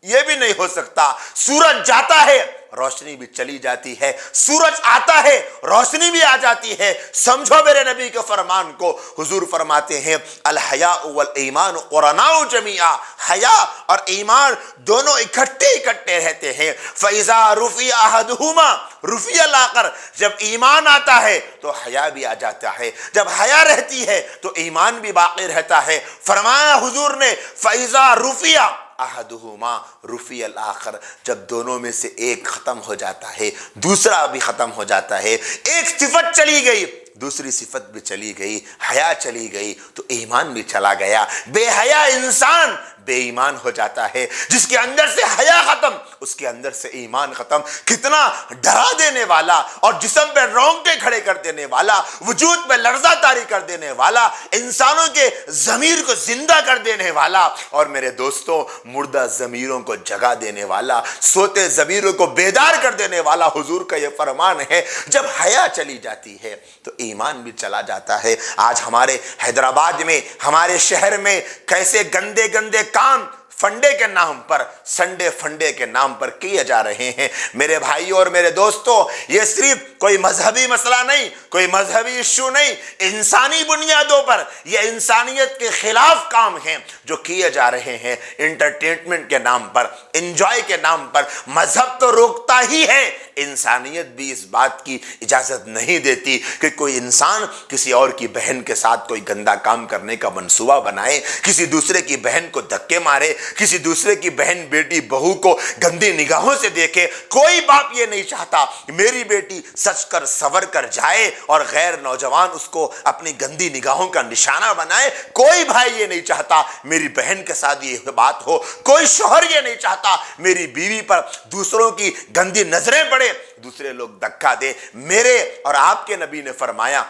یہ بھی نہیں ہو سکتا۔ سورج جاتا ہے، روشنی بھی چلی جاتی ہے، سورج آتا ہے، روشنی بھی آ جاتی ہے۔ سمجھو میرے نبی کے فرمان کو۔ حضور فرماتے ہیں الحیاء والایمان قرناء جمیعا، حیا اور ایمان دونوں اکٹھے رہتے ہیں۔ فَإِذَا رُفِعَ أَحَدُهُمَا رُفِعَ الْآخَرُ، جب ایمان آتا ہے تو حیا بھی آ جاتا ہے، جب حیا رہتی ہے تو ایمان بھی باقی رہتا ہے۔ فرمایا حضور نے فَإِذَا رُفِعَ احدہما رفیع الآخر، جب دونوں میں سے ایک ختم ہو جاتا ہے دوسرا بھی ختم ہو جاتا ہے۔ ایک صفت چلی گئی، دوسری صفت بھی چلی گئی، حیا چلی گئی تو ایمان بھی چلا گیا۔ بے حیا انسان بے ایمان ہو جاتا ہے۔ جس کے اندر سے حیا ختم، اس کے اندر سے ایمان ختم۔ کتنا ڈرا دینے والا اور جسم پہ رونگٹے کھڑے کر دینے والا، وجود پہ لرزہ طاری کر دینے والا، انسانوں کے ضمیر کو زندہ کر دینے والا، اور میرے دوستوں مردہ ضمیروں کو جگا دینے والا، سوتے ضمیروں کو بیدار کر دینے والا حضور کا یہ فرمان ہے۔ جب حیا چلی جاتی ہے تو ایمان بھی چلا جاتا ہے۔ آج ہمارے حیدرآباد میں، ہمارے شہر میں کیسے گندے گندے کام فنڈے کے نام پر، سنڈے فنڈے کے نام پر کیے جا رہے ہیں۔ میرے بھائیوں اور میرے دوستوں، یہ صرف کوئی مذہبی مسئلہ نہیں، کوئی مذہبی ایشو نہیں، انسانی بنیادوں پر یہ انسانیت کے خلاف کام ہیں جو کیے جا رہے ہیں۔ انٹرٹینمنٹ کے نام پر، انجوائے کے نام پر۔ مذہب تو روکتا ہی ہے، انسانیت بھی اس بات کی اجازت نہیں دیتی کہ کوئی انسان کسی اور کی بہن کے ساتھ کوئی گندا کام کرنے کا منصوبہ بنائے، کسی دوسرے کی بہن کو دھکے مارے، کسی دوسرے کی بہن بیٹی بہو کو گندی نگاہوں سے دیکھے۔ کوئی باپ یہ نہیں چاہتا میری بیٹی سچ کر سور کر جائے اور غیر نوجوان اس کو اپنی گندی نگاہوں کا نشانہ بنائے۔ کوئی بھائی یہ نہیں چاہتا میری بہن کے ساتھ یہ بات ہو۔ کوئی شوہر یہ نہیں چاہتا میری بیوی پر دوسروں کی گندی نظریں پڑے، دوسرے لوگ دھکا دے۔ میرے اور آپ کے نبی نے فرمایا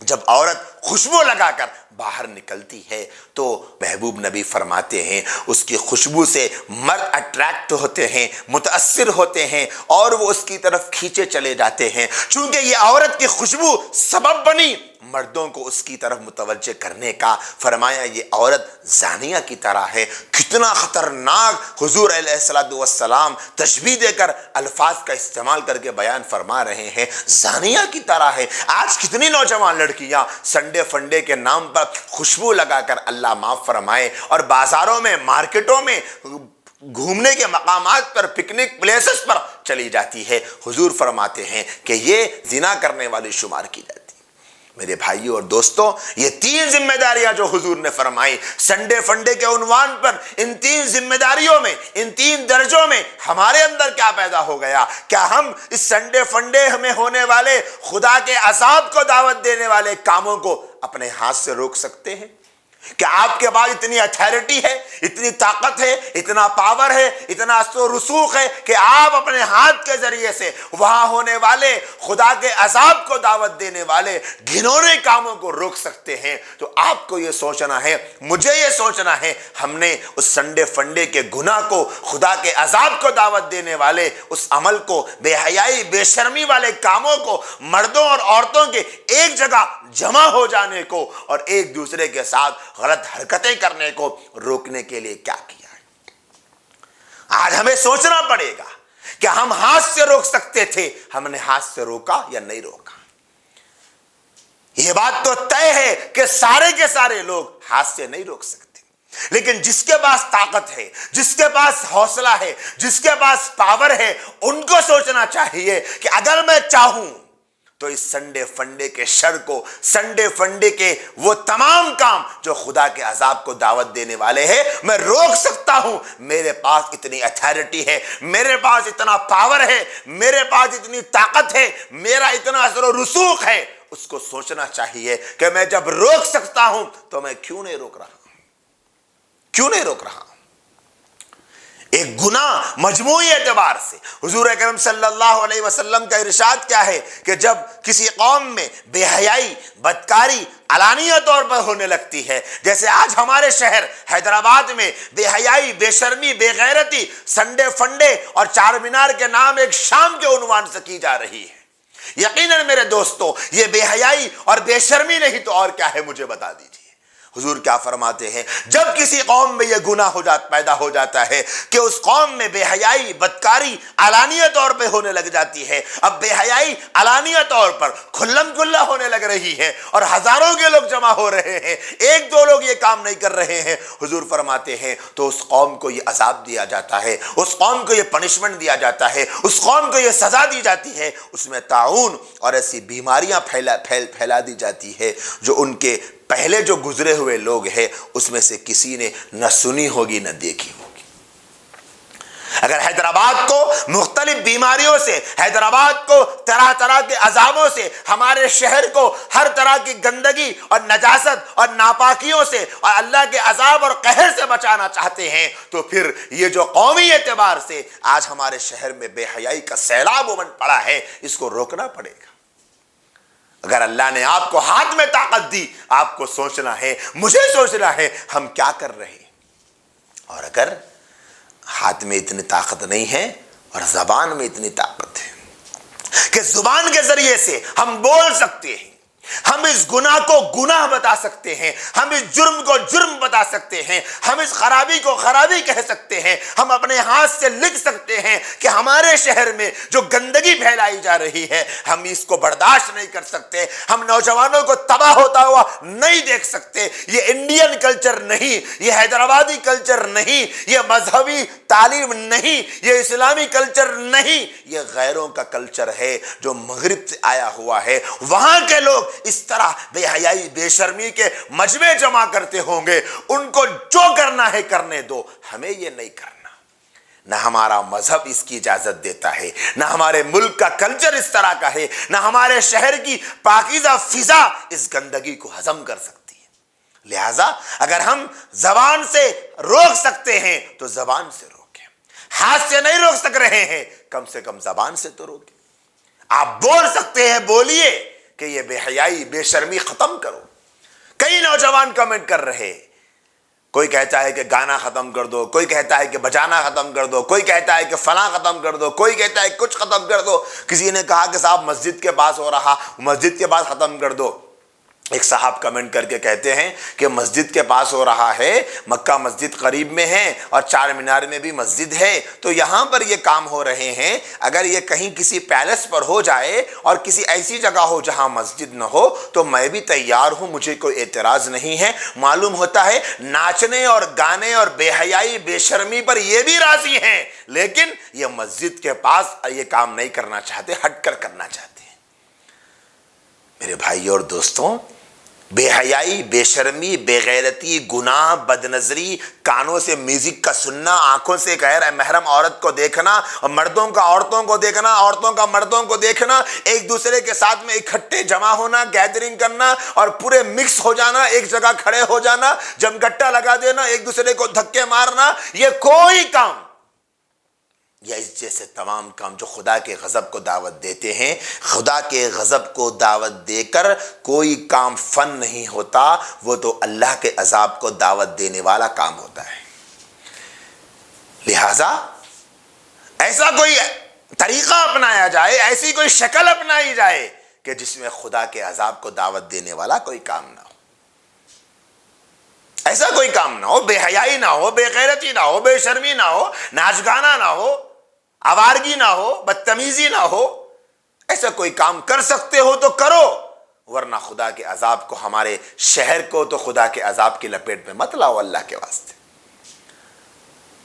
جب عورت خوشبو لگا کر باہر نکلتی ہے تو محبوب نبی فرماتے ہیں اس کی خوشبو سے مرد اٹریکٹ ہوتے ہیں، متاثر ہوتے ہیں اور وہ اس کی طرف کھینچے چلے جاتے ہیں۔ چونکہ یہ عورت کی خوشبو سبب بنی مردوں کو اس کی طرف متوجہ کرنے کا۔ فرمایا یہ عورت زانیہ کی طرح ہے۔ کتنا خطرناک حضور علیہ السلام تشبیہ دے کر الفاظ کا استعمال کر کے بیان فرما رہے ہیں، زانیہ کی طرح ہے۔ آج کتنی نوجوان لڑکیاں سنڈے فنڈے کے نام پر خوشبو لگا کر، اللہ معاف فرمائے، اور بازاروں میں، مارکیٹوں میں، گھومنے کے مقامات پر، پکنک پلیسز پر چلی جاتی ہے۔ حضور فرماتے ہیں کہ یہ زنا کرنے والی شمار کی جاتی ہے۔ میرے بھائیوں اور دوستوں، یہ تین ذمہ داریاں جو حضور نے فرمائی سنڈے فنڈے کے عنوان پر، ان تین ذمہ داریوں میں، ان تین درجوں میں ہمارے اندر کیا پیدا ہو گیا؟ کیا ہم اس سنڈے فنڈے میں ہونے والے خدا کے عذاب کو دعوت دینے والے کاموں کو اپنے ہاتھ سے روک سکتے ہیں؟ کہ آپ کے پاس اتنی اتھارٹی ہے، اتنی طاقت ہے، اتنا پاور ہے، اتنا اثر و رسوخ ہے کہ آپ اپنے ہاتھ کے ذریعے سے وہاں ہونے والے خدا کے عذاب کو دعوت دینے والے گھنونے کاموں کو روک سکتے ہیں؟ تو آپ کو یہ سوچنا ہے، مجھے یہ سوچنا ہے، ہم نے اس سنڈے فنڈے کے گناہ کو، خدا کے عذاب کو دعوت دینے والے اس عمل کو، بے حیائی بے شرمی والے کاموں کو، مردوں اور عورتوں کے ایک جگہ جمع ہو جانے کو اور ایک دوسرے کے ساتھ غلط حرکتیں کرنے کو روکنے کے لیے کیا کیا ہے؟ آج ہمیں سوچنا پڑے گا کہ ہم ہاتھ سے روک سکتے تھے، ہم نے ہاتھ سے روکا یا نہیں روکا؟ یہ بات تو طے ہے کہ سارے کے سارے لوگ ہاتھ سے نہیں روک سکتے، لیکن جس کے پاس طاقت ہے، جس کے پاس حوصلہ ہے، جس کے پاس پاور ہے، ان کو سوچنا چاہیے کہ اگر میں چاہوں تو اس سنڈے فنڈے کے شر کو، سنڈے فنڈے کے وہ تمام کام جو خدا کے عذاب کو دعوت دینے والے ہیں، میں روک سکتا ہوں۔ میرے پاس اتنی اتھارٹی ہے، میرے پاس اتنا پاور ہے، میرے پاس اتنی طاقت ہے، میرا اتنا اثر و رسوخ ہے۔ اس کو سوچنا چاہیے کہ میں جب روک سکتا ہوں تو میں کیوں نہیں روک رہا، کیوں نہیں روک رہا۔ ایک گناہ مجموعی اعتبار سے حضور اکرم صلی اللہ علیہ وسلم کا ارشاد کیا ہے کہ جب کسی قوم میں بے حیائی، بدکاری علانیہ طور پر ہونے لگتی ہے، جیسے آج ہمارے شہر حیدرآباد میں بے حیائی، بے شرمی، بے غیرتی سنڈے فنڈے اور چار مینار کے نام ایک شام کے عنوان سے کی جا رہی ہے، یقیناً میرے دوستو یہ بے حیائی اور بے شرمی نہیں تو اور کیا ہے، مجھے بتا دیجیے۔ حضور کیا فرماتے ہیں، جب کسی قوم میں یہ گناہ پیدا ہو جاتا ہے کہ اس قوم میں بے حیائی، بدکاری علانیہ طور پہ ہونے لگ جاتی ہے، اب بے حیائی علانیہ طور پر کھلم کھلا ہونے لگ رہی ہے اور ہزاروں کے لوگ جمع ہو رہے ہیں، ایک دو لوگ یہ کام نہیں کر رہے ہیں، حضور فرماتے ہیں تو اس قوم کو یہ عذاب دیا جاتا ہے، اس قوم کو یہ پنشمنٹ دیا جاتا ہے، اس قوم کو یہ سزا دی جاتی ہے، اس میں طاعون اور ایسی بیماریاں پھیلا دی جاتی ہے جو ان کے پہلے جو گزرے ہوئے لوگ ہیں اس میں سے کسی نے نہ سنی ہوگی نہ دیکھی ہوگی۔ اگر حیدرآباد کو مختلف بیماریوں سے، حیدرآباد کو طرح طرح کے عذابوں سے، ہمارے شہر کو ہر طرح کی گندگی اور نجاست اور ناپاکیوں سے اور اللہ کے عذاب اور قہر سے بچانا چاہتے ہیں تو پھر یہ جو قومی اعتبار سے آج ہمارے شہر میں بے حیائی کا سیلاب امڈ پڑا ہے، اس کو روکنا پڑے گا۔ اگر اللہ نے آپ کو ہاتھ میں طاقت دی، آپ کو سوچنا ہے، مجھے سوچنا ہے ہم کیا کر رہے ہیں۔ اور اگر ہاتھ میں اتنی طاقت نہیں ہے اور زبان میں اتنی طاقت ہے کہ زبان کے ذریعے سے ہم بول سکتے ہیں، ہم اس گناہ کو گناہ بتا سکتے ہیں، ہم اس جرم کو جرم بتا سکتے ہیں، ہم اس خرابی کو خرابی کہہ سکتے ہیں، ہم اپنے ہاتھ سے لکھ سکتے ہیں کہ ہمارے شہر میں جو گندگی پھیلائی جا رہی ہے ہم اس کو برداشت نہیں کر سکتے، ہم نوجوانوں کو تباہ ہوتا ہوا نہیں دیکھ سکتے۔ یہ انڈین کلچر نہیں، یہ حیدرآبادی کلچر نہیں، یہ مذہبی تعلیم نہیں، یہ اسلامی کلچر نہیں، یہ غیروں کا کلچر ہے جو مغرب سے آیا ہوا ہے۔ وہاں کے لوگ اس طرح بے حیائی، بے شرمی کے مجمع جمع کرتے ہوں گے، ان کو جو کرنا ہے کرنے دو، ہمیں یہ نہیں کرنا۔ نہ ہمارا مذہب اس کی اجازت دیتا ہے، نہ ہمارے ملک کا کلچر اس طرح کا ہے، نہ ہمارے شہر کی پاکیزہ فضا اس گندگی کو ہضم کر سکتی ہے۔ لہٰذا اگر ہم زبان سے روک سکتے ہیں تو زبان سے روکیں، ہاتھ سے نہیں روک سک رہے ہیں کم سے کم زبان سے تو روکیں۔ آپ بول سکتے ہیں، بولیے کہ یہ بے حیائی، بے شرمی ختم کرو۔ کئی نوجوان کمنٹ کر رہے، کوئی کہتا ہے کہ گانا ختم کر دو، کوئی کہتا ہے کہ بجانا ختم کر دو، کوئی کہتا ہے کہ فلاں ختم کر دو، کوئی کہتا ہے کچھ ختم کر دو۔ کسی نے کہا کہ صاحب مسجد کے پاس ہو رہا، مسجد کے پاس ختم کر دو۔ ایک صاحب کمنٹ کر کے کہتے ہیں کہ مسجد کے پاس ہو رہا ہے، مکہ مسجد قریب میں ہے اور چار مینار میں بھی مسجد ہے، تو یہاں پر یہ کام ہو رہے ہیں، اگر یہ کہیں کسی پیلس پر ہو جائے اور کسی ایسی جگہ ہو جہاں مسجد نہ ہو تو میں بھی تیار ہوں، مجھے کوئی اعتراض نہیں ہے۔ معلوم ہوتا ہے ناچنے اور گانے اور بے حیائی، بے شرمی پر یہ بھی راضی ہیں، لیکن یہ مسجد کے پاس یہ کام نہیں کرنا چاہتے، ہٹ کر کرنا چاہتے ہیں۔ میرے بھائی اور دوستوں، بے حیائی، بے شرمی، بے غیرتی، گناہ، بد نظری، کانوں سے میوزک کا سننا، آنکھوں سے غیر محرم عورت کو دیکھنا، اور مردوں کا عورتوں کو دیکھنا، عورتوں کا مردوں کو دیکھنا، ایک دوسرے کے ساتھ میں اکٹھے جمع ہونا، گیدرنگ کرنا اور پورے مکس ہو جانا، ایک جگہ کھڑے ہو جانا، جمگٹا لگا دینا، ایک دوسرے کو دھکے مارنا، یہ کوئی کام یا اس جیسے تمام کام جو خدا کے غضب کو دعوت دیتے ہیں، خدا کے غضب کو دعوت دے کر کوئی کام فن نہیں ہوتا، وہ تو اللہ کے عذاب کو دعوت دینے والا کام ہوتا ہے۔ لہذا ایسا کوئی طریقہ اپنایا جائے، ایسی کوئی شکل اپنائی جائے کہ جس میں خدا کے عذاب کو دعوت دینے والا کوئی کام نہ ہو، ایسا کوئی کام نہ ہو، بے حیائی نہ ہو، بے غیرتی نہ ہو، بے شرمی نہ ہو، ناچ گانا نہ ہو، آوارگی نہ ہو، بدتمیزی نہ ہو۔ ایسا کوئی کام کر سکتے ہو تو کرو، ورنہ خدا کے عذاب کو، ہمارے شہر کو تو خدا کے عذاب کی لپیٹ میں مت لاؤ اللہ کے واسطے۔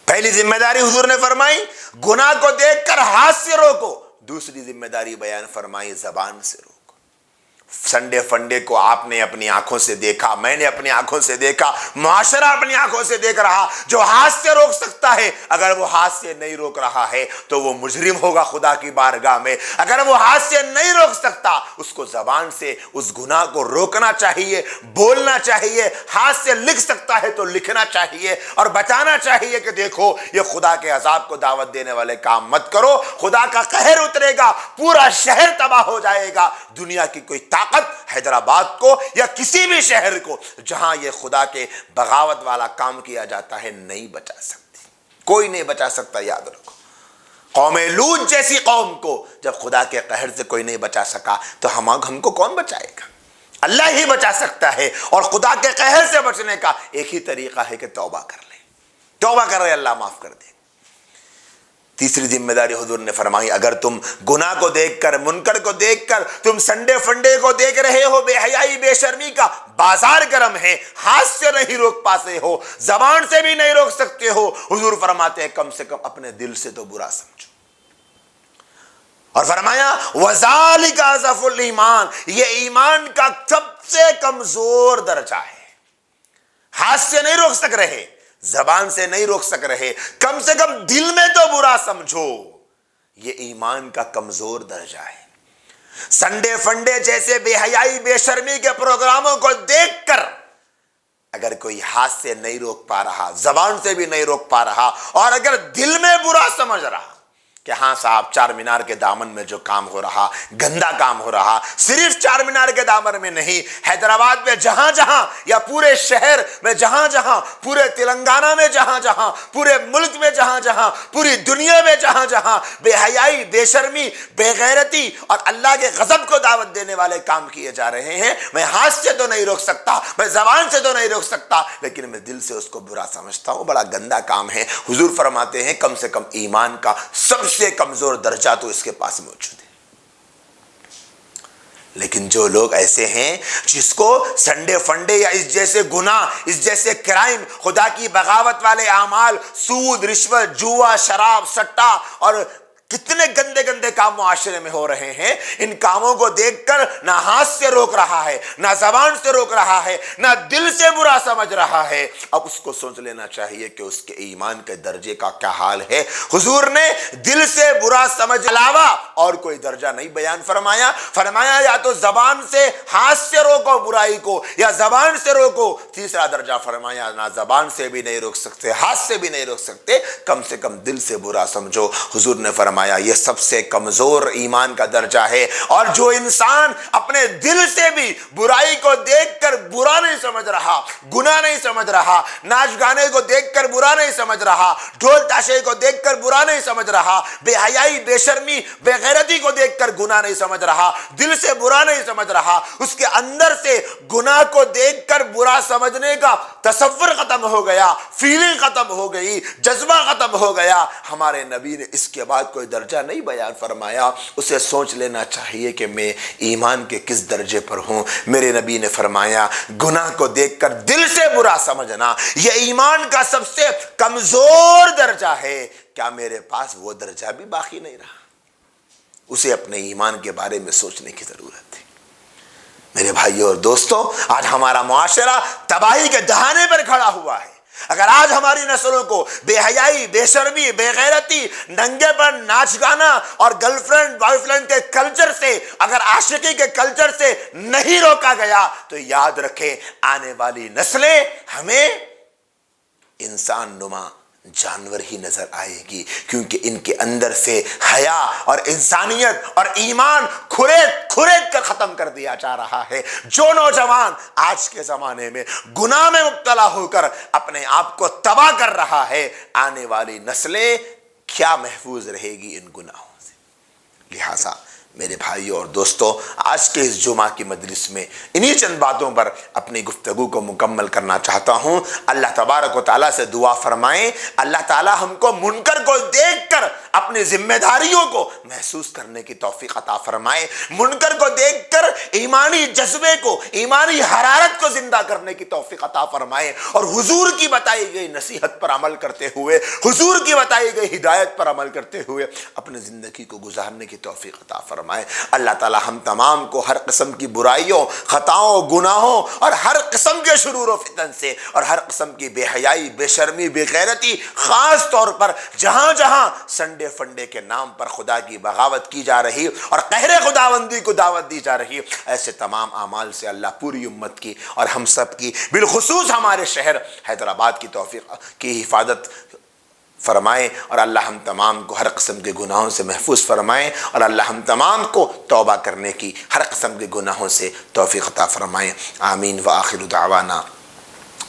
پہلی ذمہ داری حضور نے فرمائی گناہ کو دیکھ کر ہاتھ سے روکو، دوسری ذمہ داری بیان فرمائی زبان سے روکو۔ سنڈے فنڈے کو آپ نے اپنی آنکھوں سے دیکھا، میں نے اپنی آنکھوں سے دیکھا، معاشرہ اپنی آنکھوں سے دیکھ رہا۔ جو ہاتھ سے روک سکتا ہے، اگر وہ ہاتھ سے نہیں روک رہا ہے تو وہ مجرم ہوگا خدا کی بارگاہ میں۔ اگر وہ ہاتھ سے نہیں روک سکتا، اس کو زبان سے اس گناہ کو روکنا چاہیے، بولنا چاہیے۔ ہاتھ سے لکھ سکتا ہے تو لکھنا چاہیے اور بتانا چاہیے کہ دیکھو یہ خدا کے عذاب کو دعوت دینے والے کام مت کرو، خدا کا قہر اترے گا، پورا شہر تباہ ہو جائے گا۔ دنیا کی کوئی طاقت حیدرآباد کو یا کسی بھی شہر کو جہاں یہ خدا کے بغاوت والا کام کیا جاتا ہے نہیں بچا سکتی، کوئی نہیں بچا سکتا۔ یاد رکھو، قوم لوط جیسی قوم کو جب خدا کے قہر سے کوئی نہیں بچا سکا تو ہم کو کون بچائے گا؟ اللہ ہی بچا سکتا ہے۔ اور خدا کے قہر سے بچنے کا ایک ہی طریقہ ہے کہ توبہ کر لیں، توبہ کر رہے اللہ معاف کر دے۔ تیسری ذمہ داری حضور نے فرمائی، اگر تم گناہ کو دیکھ کر، منکر کو دیکھ کر، تم سنڈے فنڈے کو دیکھ رہے ہو، بے حیائی بے شرمی کا بازار گرم ہے، ہاتھ سے نہیں روک پاتے ہو، زبان سے بھی نہیں روک سکتے ہو، حضور فرماتے ہیں کم سے کم اپنے دل سے تو برا سمجھو۔ اور فرمایا وَذَلِكَ أَضْعَفُ الْإِيمَانِ، یہ ایمان کا سب سے کمزور درجہ ہے۔ ہاتھ سے نہیں روک سک رہے، زبان سے نہیں روک سک رہے، کم سے کم دل میں تو برا سمجھو، یہ ایمان کا کمزور درجہ ہے۔ سنڈے فنڈے جیسے بے حیائی بے شرمی کے پروگراموں کو دیکھ کر اگر کوئی ہاتھ سے نہیں روک پا رہا، زبان سے بھی نہیں روک پا رہا، اور اگر دل میں برا سمجھ رہا کہ ہاں صاحب چار مینار کے دامن میں جو کام ہو رہا، گندا کام ہو رہا، صرف چار مینار کے دامن میں نہیں، حیدرآباد میں جہاں جہاں، یا پورے شہر میں جہاں جہاں، پورے تلنگانہ میں جہاں جہاں، پورے ملک میں جہاں جہاں، پوری دنیا میں جہاں جہاں بے حیائی بے شرمی بے غیرتی اور اللہ کے غضب کو دعوت دینے والے کام کیے جا رہے ہیں، میں ہاتھ سے تو نہیں روک سکتا، میں زبان سے تو نہیں روک سکتا، لیکن میں دل سے اس کو برا سمجھتا ہوں، بڑا گندا کام ہے۔ حضور فرماتے ہیں کم سے کم ایمان کا سب سے کمزور درجہ تو اس کے پاس موجود ہے۔ لیکن جو لوگ ایسے ہیں جس کو سنڈے فنڈے یا اس جیسے گناہ، اس جیسے کرائم، خدا کی بغاوت والے اعمال، سود، رشوت، جوا، شراب، سٹا اور کتنے گندے گندے کام معاشرے میں ہو رہے ہیں، ان کاموں کو دیکھ کر نہ ہاتھ سے روک رہا ہے، نہ زبان سے روک رہا ہے، نہ دل سے برا سمجھ رہا ہے، اب اس کو سوچ لینا چاہیے کہ اس کے ایمان کے درجے کا کیا حال ہے۔ حضور نے دل سے برا سمجھ علاوہ اور کوئی درجہ نہیں بیان فرمایا۔ فرمایا یا تو زبان سے، ہاتھ سے روکو برائی کو، یا زبان سے روکو۔ تیسرا درجہ فرمایا نہ زبان سے بھی نہیں روک سکتے، ہاتھ سے بھی نہیں روک سکتے، کم سے کم دل سے برا سمجھو۔ حضور نے فرمایا یہ سب سے کمزور ایمان کا درجہ ہے۔ اور جو انسان اپنے دل سے بھی برائی کو دیکھ کر برا نہیں سمجھ رہا، گناہ نہیں سمجھ رہا، ناچ گانے کو دیکھ کر برا نہیں سمجھ رہا، ڈھول تاشے کو دیکھ کر برا نہیں سمجھ رہا، بے حیائی بے شرمی بے غیرتی کو دیکھ کر گناہ نہیں سمجھ رہا، دل سے برا نہیں سمجھ رہا، اس کے اندر سے گناہ کو دیکھ کر برا سمجھنے کا تصور ختم ہو گیا، فیلنگ ختم ہو گئی، جذبہ ختم ہو گیا، ہمارے نبی نے اس کے بعد کوئی درجہ نہیں بیان فرمایا۔ اسے سوچ لینا چاہیے کہ میں ایمان کے کس درجے پر ہوں۔ میرے نبی نے فرمایا گناہ کو دیکھ کر دل سے برا سمجھنا یہ ایمان کا سب سے کمزور درجہ ہے۔ کیا میرے پاس وہ درجہ بھی باقی نہیں رہا؟ اسے اپنے ایمان کے بارے میں سوچنے کی ضرورت ہے۔ میرے بھائیوں اور دوستوں، آج ہمارا معاشرہ تباہی کے دہانے پر کھڑا ہوا ہے۔ اگر آج ہماری نسلوں کو بے حیائی بے شرمی بے غیرتی، ننگے پر ناچ گانا اور گرل فرینڈ بوائے فرینڈ کے کلچر سے، اگر عاشقی کے کلچر سے نہیں روکا گیا تو یاد رکھیں آنے والی نسلیں ہمیں انسان نما جانور ہی نظر آئے گی، کیونکہ ان کے اندر سے حیا اور انسانیت اور ایمان کھرید کر ختم کر دیا جا رہا ہے۔ جو نوجوان آج کے زمانے میں گناہ میں مبتلا ہو کر اپنے آپ کو تباہ کر رہا ہے، آنے والی نسلیں کیا محفوظ رہے گی ان گناہوں سے؟ لہٰذا میرے بھائیوں اور دوستوں، آج کے اس جمعہ کی مجلس میں انہی چند باتوں پر اپنی گفتگو کو مکمل کرنا چاہتا ہوں۔ اللہ تبارک و تعالیٰ سے دعا فرمائیں اللہ تعالیٰ ہم کو منکر کو دیکھ کر اپنی ذمہ داریوں کو محسوس کرنے کی توفیق عطا فرمائے، منکر کو دیکھ کر ایمانی جذبے کو، ایمانی حرارت کو زندہ کرنے کی توفیق عطا فرمائے، اور حضور کی بتائی گئی نصیحت پر عمل کرتے ہوئے، حضور کی بتائی گئی ہدایت پر عمل کرتے ہوئے اپنی زندگی کو گزارنے کی توفیق عطا فرمائے۔ اللہ تعالی ہم تمام کو ہر قسم کی برائیوں، خطاؤں، گناہوں اور ہر قسم کے شرور و فتن سے، اور ہر قسم کی بے حیائی، بے شرمی، بے غیرتی، خاص طور پر جہاں جہاں سنڈے فنڈے کے نام پر خدا کی بغاوت کی جا رہی اور قہر خداوندی کو دعوت دی جا رہی، ایسے تمام اعمال سے اللہ پوری امت کی اور ہم سب کی، بالخصوص ہمارے شہر حیدرآباد کی توفیق کی حفاظت فرمائے، اور اللہ ہم تمام کو ہر قسم کے گناہوں سے محفوظ فرمائے، اور اللہ ہم تمام کو توبہ کرنے کی ہر قسم کے گناہوں سے توفیق عطا فرمائے۔ آمین وآخر دعوانا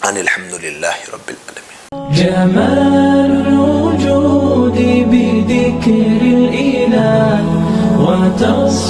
ان الحمد للہ رب العالمین۔ جمال الوجود بذكر الإله وتصف